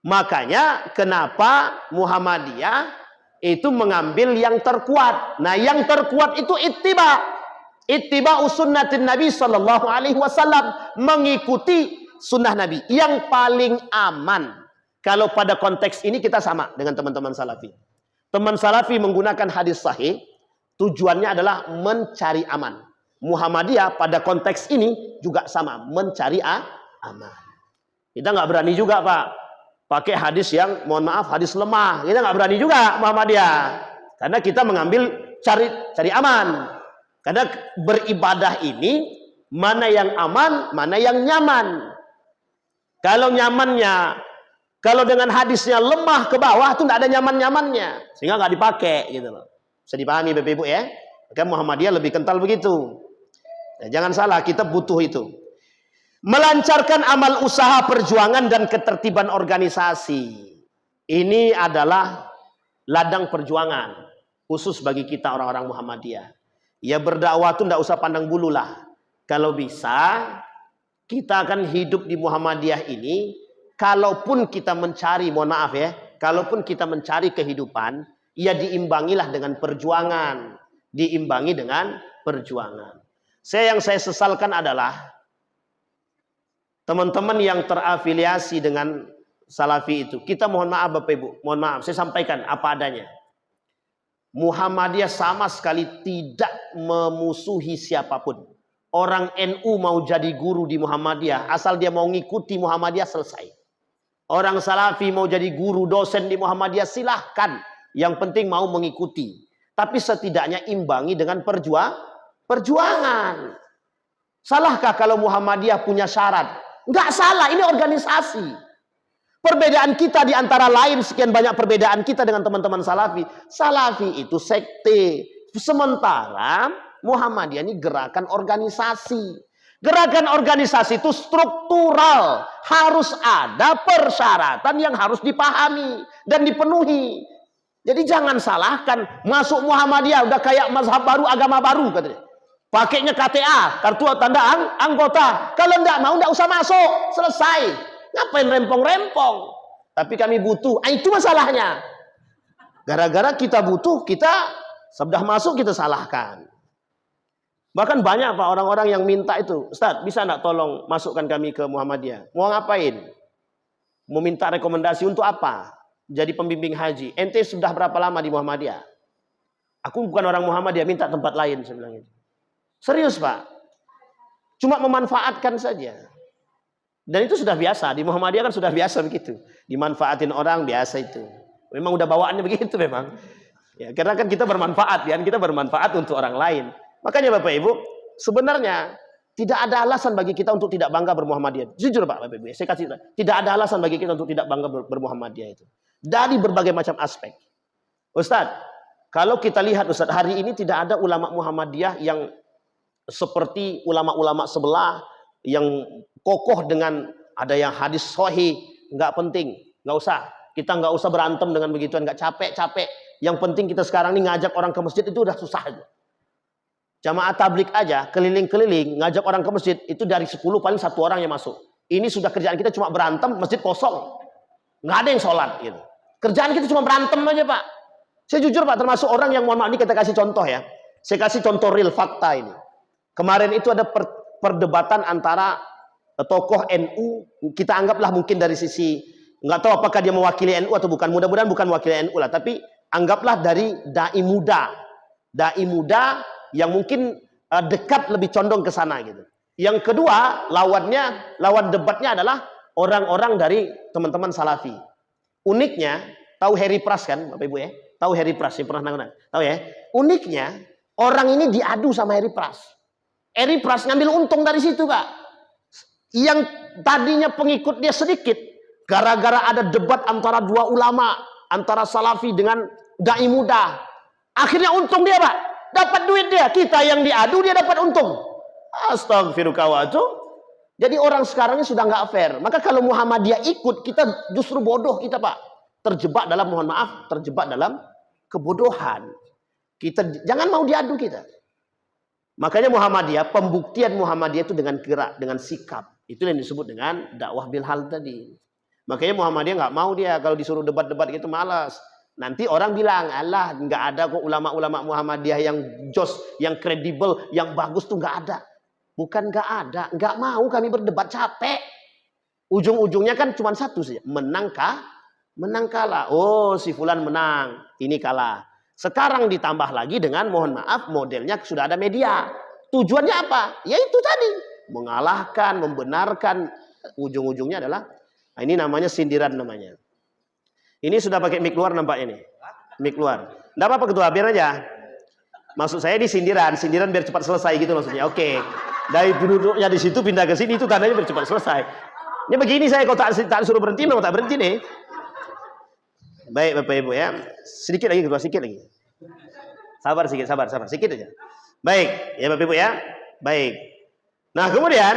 Makanya kenapa Muhammadiyah itu mengambil yang terkuat. Nah, yang terkuat itu ittiba. Ittiba sunnatin Nabi sallallahu alaihi wasallam, mengikuti sunnah Nabi yang paling aman. Kalau pada konteks ini kita sama dengan teman-teman Salafi. Teman Salafi menggunakan hadis sahih, tujuannya adalah mencari aman. Muhammadiyah pada konteks ini juga sama, mencari aman. Kita nggak berani juga, Pak, pakai hadis yang mohon maaf hadis lemah. Kita nggak berani juga Muhammadiyah, karena kita mengambil cari aman. Karena beribadah ini mana yang aman, mana yang nyaman. Kalau nyamannya, kalau dengan hadisnya lemah ke bawah tuh nggak ada nyaman-nyamannya, sehingga nggak dipakai gitu loh. Bisa dipahami Bapak Ibu ya? Maka Muhammadiyah lebih kental begitu. Nah, jangan salah, kita butuh itu. Melancarkan amal usaha perjuangan dan ketertiban organisasi. Ini adalah ladang perjuangan khusus bagi kita orang-orang Muhammadiyah. Ya, berdakwah itu tidak usah pandang bulu lah. Kalau bisa, kita akan hidup di Muhammadiyah ini. Kalaupun kita mencari, mohon maaf ya, kalaupun kita mencari kehidupan, ya diimbangilah dengan perjuangan. Diimbangi dengan perjuangan. Yang saya sesalkan adalah teman-teman yang terafiliasi dengan Salafi itu. Kita mohon maaf Bapak Ibu, mohon maaf, saya sampaikan apa adanya. Muhammadiyah sama sekali tidak memusuhi siapapun. Orang NU mau jadi guru di Muhammadiyah, asal dia mau ngikuti Muhammadiyah, selesai. Orang Salafi mau jadi guru, dosen di Muhammadiyah, silahkan. Yang penting mau mengikuti. Tapi setidaknya imbangi dengan perjuangan. Salahkah kalau Muhammadiyah punya syarat? Enggak salah, ini organisasi. Perbedaan kita di antara lain, sekian banyak perbedaan kita dengan teman-teman Salafi. Salafi itu sekte. Sementara Muhammadiyah ini gerakan organisasi. Gerakan organisasi itu struktural. Harus ada persyaratan yang harus dipahami dan dipenuhi. Jadi jangan salahkan, masuk Muhammadiyah udah kayak mazhab baru, agama baru katanya. Pakainya KTA, kartu tanda anggota. Kalau enggak mau, enggak usah masuk. Selesai. Ngapain rempong-rempong? Tapi kami butuh. Itu masalahnya. Gara-gara kita butuh, kita sudah masuk, kita salahkan. Bahkan banyak Pak orang-orang yang minta itu. Ustaz, bisa enggak tolong masukkan kami ke Muhammadiyah? Mau ngapain? Mau minta rekomendasi untuk apa? Jadi pembimbing haji. Ente sudah berapa lama di Muhammadiyah? Aku bukan orang Muhammadiyah, minta tempat lain. Saya bilang itu. Serius Pak. Cuma memanfaatkan saja. Dan itu sudah biasa. Di Muhammadiyah kan sudah biasa begitu. Dimanfaatin orang biasa itu. Memang udah bawaannya begitu memang. Ya, karena kan kita bermanfaat. Kan? Kita bermanfaat untuk orang lain. Makanya Bapak Ibu, sebenarnya tidak ada alasan bagi kita untuk tidak bangga bermuhammadiyah. Jujur Pak Bapak Ibu, saya kasih tahu. Tidak ada alasan bagi kita untuk tidak bangga bermuhammadiyah itu. Dari berbagai macam aspek. Ustadz, kalau kita lihat Ustadz, hari ini tidak ada ulama Muhammadiyah yang seperti ulama-ulama sebelah yang kokoh dengan ada yang hadis sahih, nggak penting, nggak usah. Kita nggak usah berantem dengan begituan, nggak capek-capek. Yang penting kita sekarang ini ngajak orang ke masjid itu udah susah aja. Jamaah tablik aja, keliling-keliling, ngajak orang ke masjid, itu dari 10 paling 1 orang yang masuk. Ini sudah kerjaan kita cuma berantem, masjid kosong. Nggak ada yang sholat. Gitu. Kerjaan kita cuma berantem aja Pak. Saya jujur Pak, termasuk orang yang mohon maaf, ini kita kasih contoh ya. Saya kasih contoh real fakta ini. Kemarin itu ada perdebatan antara tokoh NU, kita anggaplah mungkin dari sisi, nggak tahu apakah dia mewakili NU atau bukan, mudah-mudahan bukan mewakili NU lah, tapi anggaplah dari dai muda yang mungkin dekat lebih condong ke sana gitu. Yang kedua, lawan debatnya adalah orang-orang dari teman-teman Salafi. Uniknya, tahu Harry Pras kan, Bapak Ibu ya? Tahu Harry Pras, yang pernah nonton? Tahu ya? Uniknya, orang ini diadu sama Harry Pras. Harry Pras ngambil untung dari situ, Pak. Yang tadinya pengikut dia sedikit, gara-gara ada debat antara 2 ulama, antara Salafi dengan dai muda. Akhirnya untung dia, Pak. Dapat duit dia. Kita yang diadu, dia dapat untung. Astagfirullah. Jadi orang sekarang ini sudah nggak fair. Maka kalau Muhammadiyah ikut, kita justru bodoh kita Pak. Terjebak dalam, mohon maaf, terjebak dalam kebodohan. Kita jangan mau diadu kita. Makanya Muhammadiyah, pembuktian Muhammadiyah itu dengan gerak, dengan sikap. Itu yang disebut dengan dakwah bilhal tadi. Makanya Muhammadiyah nggak mau dia kalau disuruh debat-debat gitu malas. Nanti orang bilang, alah nggak ada kok ulama-ulama Muhammadiyah yang jos, yang kredibel, yang bagus tuh nggak ada. Bukan nggak ada, nggak mau kami berdebat, capek. Ujung-ujungnya kan cuma satu saja, menang kalah. Oh si fulan menang, ini kalah. Sekarang ditambah lagi dengan, mohon maaf, modelnya sudah ada media. Tujuannya apa? Ya itu tadi, mengalahkan, membenarkan. Ujung-ujungnya adalah, nah ini namanya sindiran namanya. Ini sudah pakai mic luar nampaknya nih. Mic luar. Nggak apa-apa ketua, biar aja. Maksud saya ini sindiran biar cepat selesai gitu maksudnya. Oke. Dari penduduknya di situ pindah ke sini, itu tandanya biar cepat selesai. Ini begini saya, kalau tak suruh berhenti, mau tak berhenti nih. Baik Bapak Ibu ya. Sedikit lagi ketua, sedikit lagi. Sabar sedikit aja. Baik, ya Bapak Ibu ya. Baik. Nah, kemudian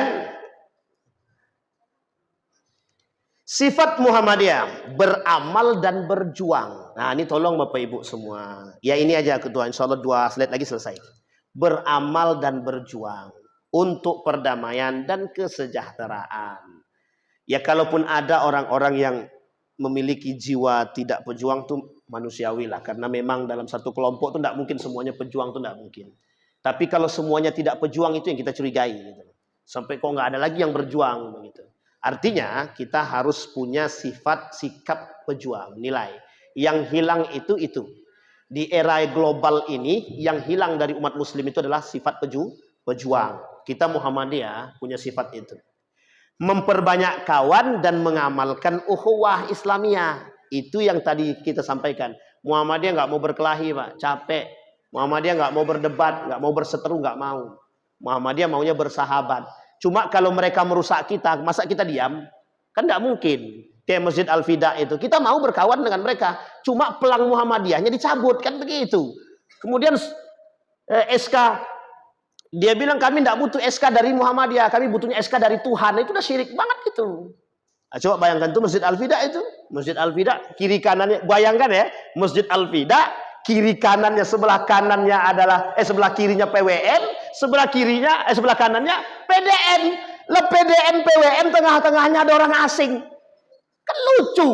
sifat Muhammadiyah, beramal dan berjuang. Nah, ini tolong Bapak Ibu semua. Ya ini aja ketua, insya Allah 2 slide lagi selesai. Beramal dan berjuang untuk perdamaian dan kesejahteraan. Ya kalaupun ada orang-orang yang memiliki jiwa tidak pejuang tuh manusiawi lah. Karena memang dalam satu kelompok tuh tidak mungkin semuanya pejuang, tuh tidak mungkin. Tapi kalau semuanya tidak pejuang, itu yang kita curigai. Gitu. Sampai kok nggak ada lagi yang berjuang begitu. Artinya kita harus punya sifat sikap pejuang, nilai. Yang hilang itu. Di era global ini yang hilang dari umat muslim itu adalah sifat pejuang. Kita Muhammadiyah punya sifat itu. Memperbanyak kawan dan mengamalkan ukhuwah Islamiyah. Itu yang tadi kita sampaikan. Muhammadiyah nggak mau berkelahi, Pak, capek. Muhammadiyah nggak mau berdebat, nggak mau berseteru, nggak mau. Muhammadiyah maunya bersahabat. Cuma kalau mereka merusak kita, masa kita diam? Kan nggak mungkin. kayak Masjid Al-Fida itu. Kita mau berkawan dengan mereka. Cuma pelang Muhammadiyahnya dicabut, kan begitu. Kemudian SK, dia bilang kami tidak butuh SK dari Muhammadiyah, kami butuhnya SK dari Tuhan. Itu udah syirik banget itu. Nah, coba bayangkan tuh Masjid Al-Fida itu. Masjid Al-Fida, kiri kanannya, bayangkan ya, Masjid Al-Fida, kiri kanannya, sebelah kanannya adalah, sebelah kirinya PWN, sebelah kanannya PDN. Lah PDN, PWN, tengah-tengahnya ada orang asing. Kan lucu.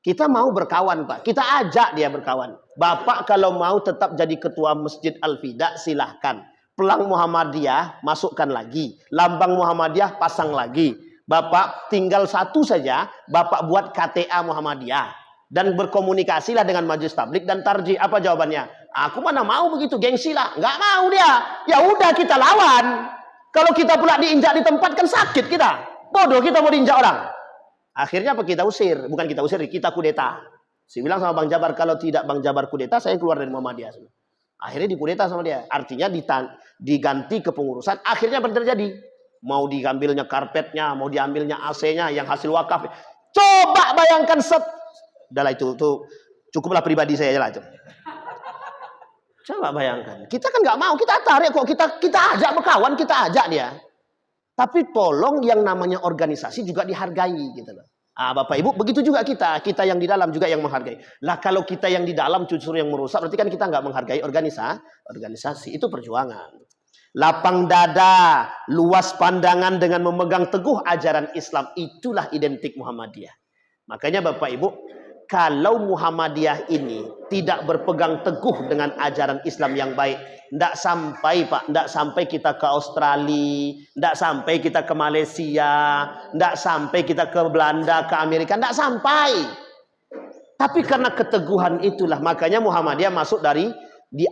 Kita mau berkawan, Pak. Kita ajak dia berkawan. Bapak kalau mau tetap jadi ketua Masjid Al-Fida, silahkan. Pelang Muhammadiyah, masukkan lagi. Lambang Muhammadiyah, pasang lagi. Bapak tinggal satu saja, Bapak buat KTA Muhammadiyah. Dan berkomunikasilah dengan Majelis Tablik dan Tarjih. Apa jawabannya? Aku mana mau begitu, gengsi lah. Nggak mau dia. Ya udah kita lawan. Kalau kita pula diinjak di tempat kan sakit kita. Bodoh kita mau diinjak orang. Akhirnya apa, kita usir? Bukan kita usir, kita kudeta. Saya bilang sama Bang Jabar, kalau tidak Bang Jabar kudeta, saya keluar dari Muhammadiyah. Akhirnya dikudeta sama dia. Artinya diganti kepengurusan. Akhirnya apa terjadi? Mau diambilnya karpetnya, mau diambilnya AC-nya yang hasil wakaf. Coba bayangkan udahlah itu cukuplah pribadi saya aja lah itu. Coba bayangkan. Kita kan nggak mau, kita tarik kok, kita ajak berkawan, kita ajak dia. Tapi tolong yang namanya organisasi juga dihargai gitu loh. Bapak Ibu, begitu juga kita yang di dalam juga yang menghargai. Lah kalau kita yang di dalam justru yang merusak, berarti kan kita nggak menghargai organisasi. Itu perjuangan. Lapang dada, luas pandangan dengan memegang teguh ajaran Islam. Itulah identik Muhammadiyah. Makanya Bapak Ibu, kalau Muhammadiyah ini tidak berpegang teguh dengan ajaran Islam yang baik, tidak sampai Pak, tidak sampai kita ke Australia, tidak sampai kita ke Malaysia, tidak sampai kita ke Belanda, ke Amerika, tidak sampai. Tapi karena keteguhan itulah, makanya Muhammadiyah masuk di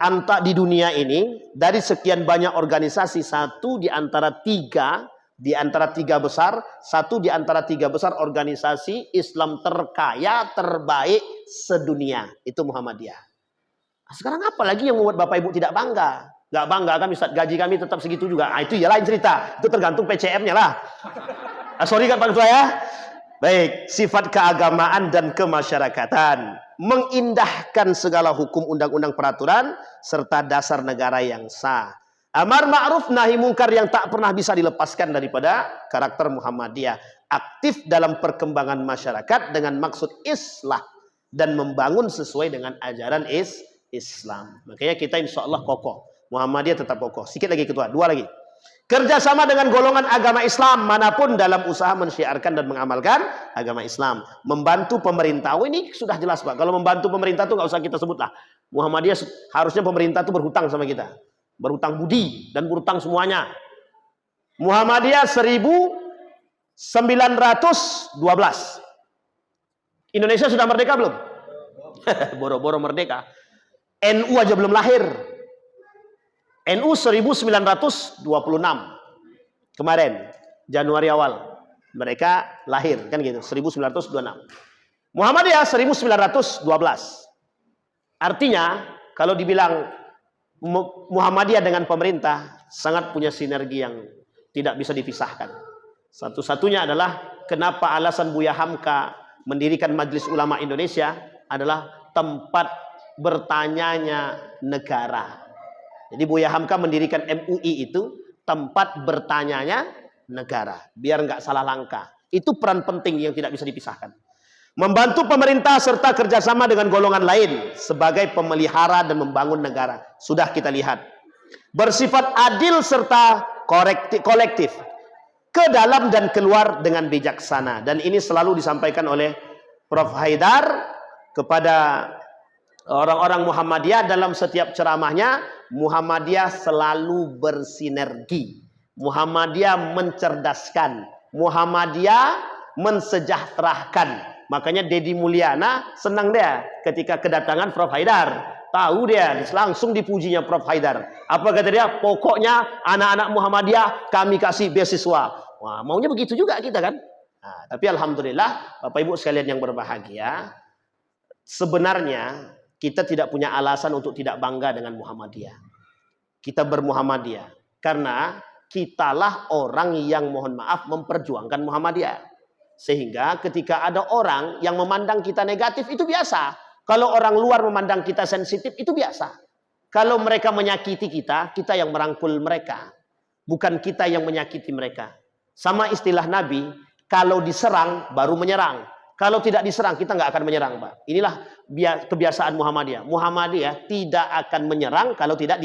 dunia ini, dari sekian banyak organisasi, satu di antara tiga besar, satu di antara tiga besar organisasi Islam terkaya, terbaik sedunia. Itu Muhammadiyah. Sekarang apa lagi yang membuat Bapak Ibu tidak bangga? Gak bangga kami, gaji kami tetap segitu juga. Itu ya lain cerita. Itu tergantung PCM-nya lah. Sorry kan Pak Ketua ya. Baik, sifat keagamaan dan kemasyarakatan. Mengindahkan segala hukum, undang-undang, peraturan, serta dasar negara yang sah. Amar ma'ruf nahi mungkar yang tak pernah bisa dilepaskan daripada karakter Muhammadiyah. Aktif dalam perkembangan masyarakat dengan maksud islah dan membangun sesuai dengan ajaran Islam. Makanya kita insya Allah kokoh. Muhammadiyah tetap kokoh. Sikit lagi ketua, dua lagi. Kerjasama dengan golongan agama Islam manapun dalam usaha mensyiarkan dan mengamalkan agama Islam. Membantu pemerintah. Ini sudah jelas Pak. Kalau membantu pemerintah itu nggak usah kita sebut lah. Muhammadiyah harusnya pemerintah itu berhutang sama kita. Berhutang budi dan berhutang semuanya. Muhammadiyah 1912. Indonesia sudah merdeka belum? Boro-boro merdeka. NU aja belum lahir. NU 1926 kemarin Januari awal mereka lahir kan gitu 1926. Muhammadiyah 1912. Artinya kalau dibilang Muhammadiyah dengan pemerintah sangat punya sinergi yang tidak bisa dipisahkan. Satu-satunya adalah kenapa alasan Buya Hamka mendirikan Majelis Ulama Indonesia adalah tempat bertanyanya negara. Jadi Buya Hamka mendirikan MUI itu tempat bertanyanya negara. Biar nggak salah langkah. Itu peran penting yang tidak bisa dipisahkan. Membantu pemerintah serta kerjasama dengan golongan lain sebagai pemelihara dan membangun negara. Sudah kita lihat. Bersifat adil serta kolektif. Ke dalam dan keluar dengan bijaksana. Dan ini selalu disampaikan oleh Prof. Haidar kepada orang-orang Muhammadiyah dalam setiap ceramahnya. Muhammadiyah selalu bersinergi. Muhammadiyah mencerdaskan. Muhammadiyah mensejahterakan. Makanya Dedi Mulyana senang dia ketika kedatangan Prof. Haidar. Tahu dia, langsung dipujinya Prof. Haidar. Apa kata dia? Pokoknya anak-anak Muhammadiyah kami kasih beasiswa. Wah, maunya begitu juga kita kan? Nah, tapi alhamdulillah Bapak Ibu sekalian yang berbahagia, sebenarnya kita tidak punya alasan untuk tidak bangga dengan Muhammadiyah. Kita bermuhammadiyah karena kitalah orang yang mohon maaf memperjuangkan Muhammadiyah. Sehingga ketika ada orang yang memandang kita negatif itu biasa. Kalau orang luar memandang kita sensitif itu biasa. Kalau mereka menyakiti kita, kita yang merangkul mereka. Bukan kita yang menyakiti mereka. Sama istilah Nabi, kalau diserang baru menyerang. Kalau tidak diserang kita nggak akan menyerang, Pak. Inilah kebiasaan Muhammadiyah. Muhammadiyah tidak akan menyerang kalau tidak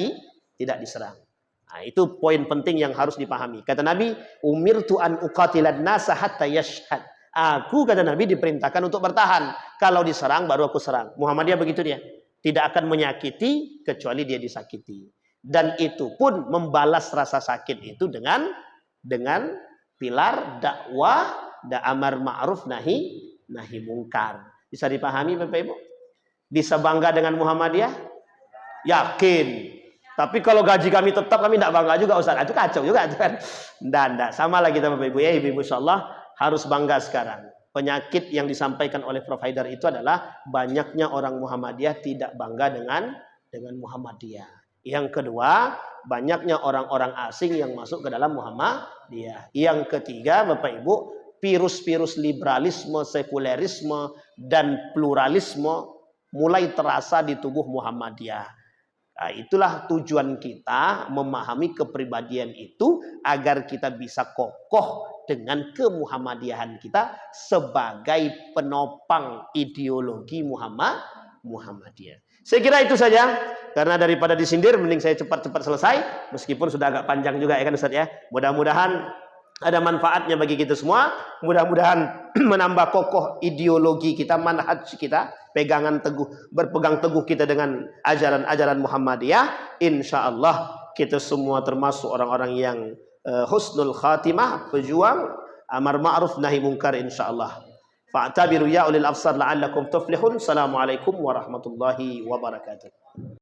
diserang. Nah, itu poin penting yang harus dipahami. Kata Nabi, umirtu an uqatilan nasa hatta yashhad. Aku, kata Nabi, diperintahkan untuk bertahan. Kalau diserang baru aku serang. Muhammadiyah begitu dia. Tidak akan menyakiti kecuali dia disakiti. Dan itu pun membalas rasa sakit itu dengan pilar dakwah, amar ma'ruf nahi mungkar. Bisa dipahami Bapak Ibu? Bisa bangga dengan Muhammadiyah? Yakin. Tapi kalau gaji kami tetap, kami tidak bangga juga Ustaz. Itu kacau juga kan? Tidak. Sama lagi kita Bapak Ibu. Ya Ibu insyaallah harus bangga sekarang. Penyakit yang disampaikan oleh Prof. Haidar itu adalah banyaknya orang Muhammadiyah tidak bangga dengan Muhammadiyah. Yang kedua, banyaknya orang-orang asing yang masuk ke dalam Muhammadiyah. Yang ketiga, Bapak Ibu, virus-virus liberalisme, sekulerisme, dan pluralisme mulai terasa di tubuh Muhammadiyah. Nah, itulah tujuan kita memahami kepribadian itu agar kita bisa kokoh dengan kemuhammadiyahan kita sebagai penopang ideologi Muhammadiyah. Saya kira itu saja. Karena daripada disindir, mending saya cepat-cepat selesai. Meskipun sudah agak panjang juga ya kan Ustaz ya. Mudah-mudahan ada manfaatnya bagi kita semua. Mudah-mudahan menambah kokoh ideologi kita, manhaj kita, berpegang teguh kita dengan ajaran-ajaran Muhammadiyah. Insya Allah kita semua termasuk orang-orang yang husnul khatimah, pejuang amar ma'ruf nahi mungkar insya Allah. Fa'tabiru ya ulil absar la'allakum tuflihun. Assalamualaikum warahmatullahi wabarakatuh.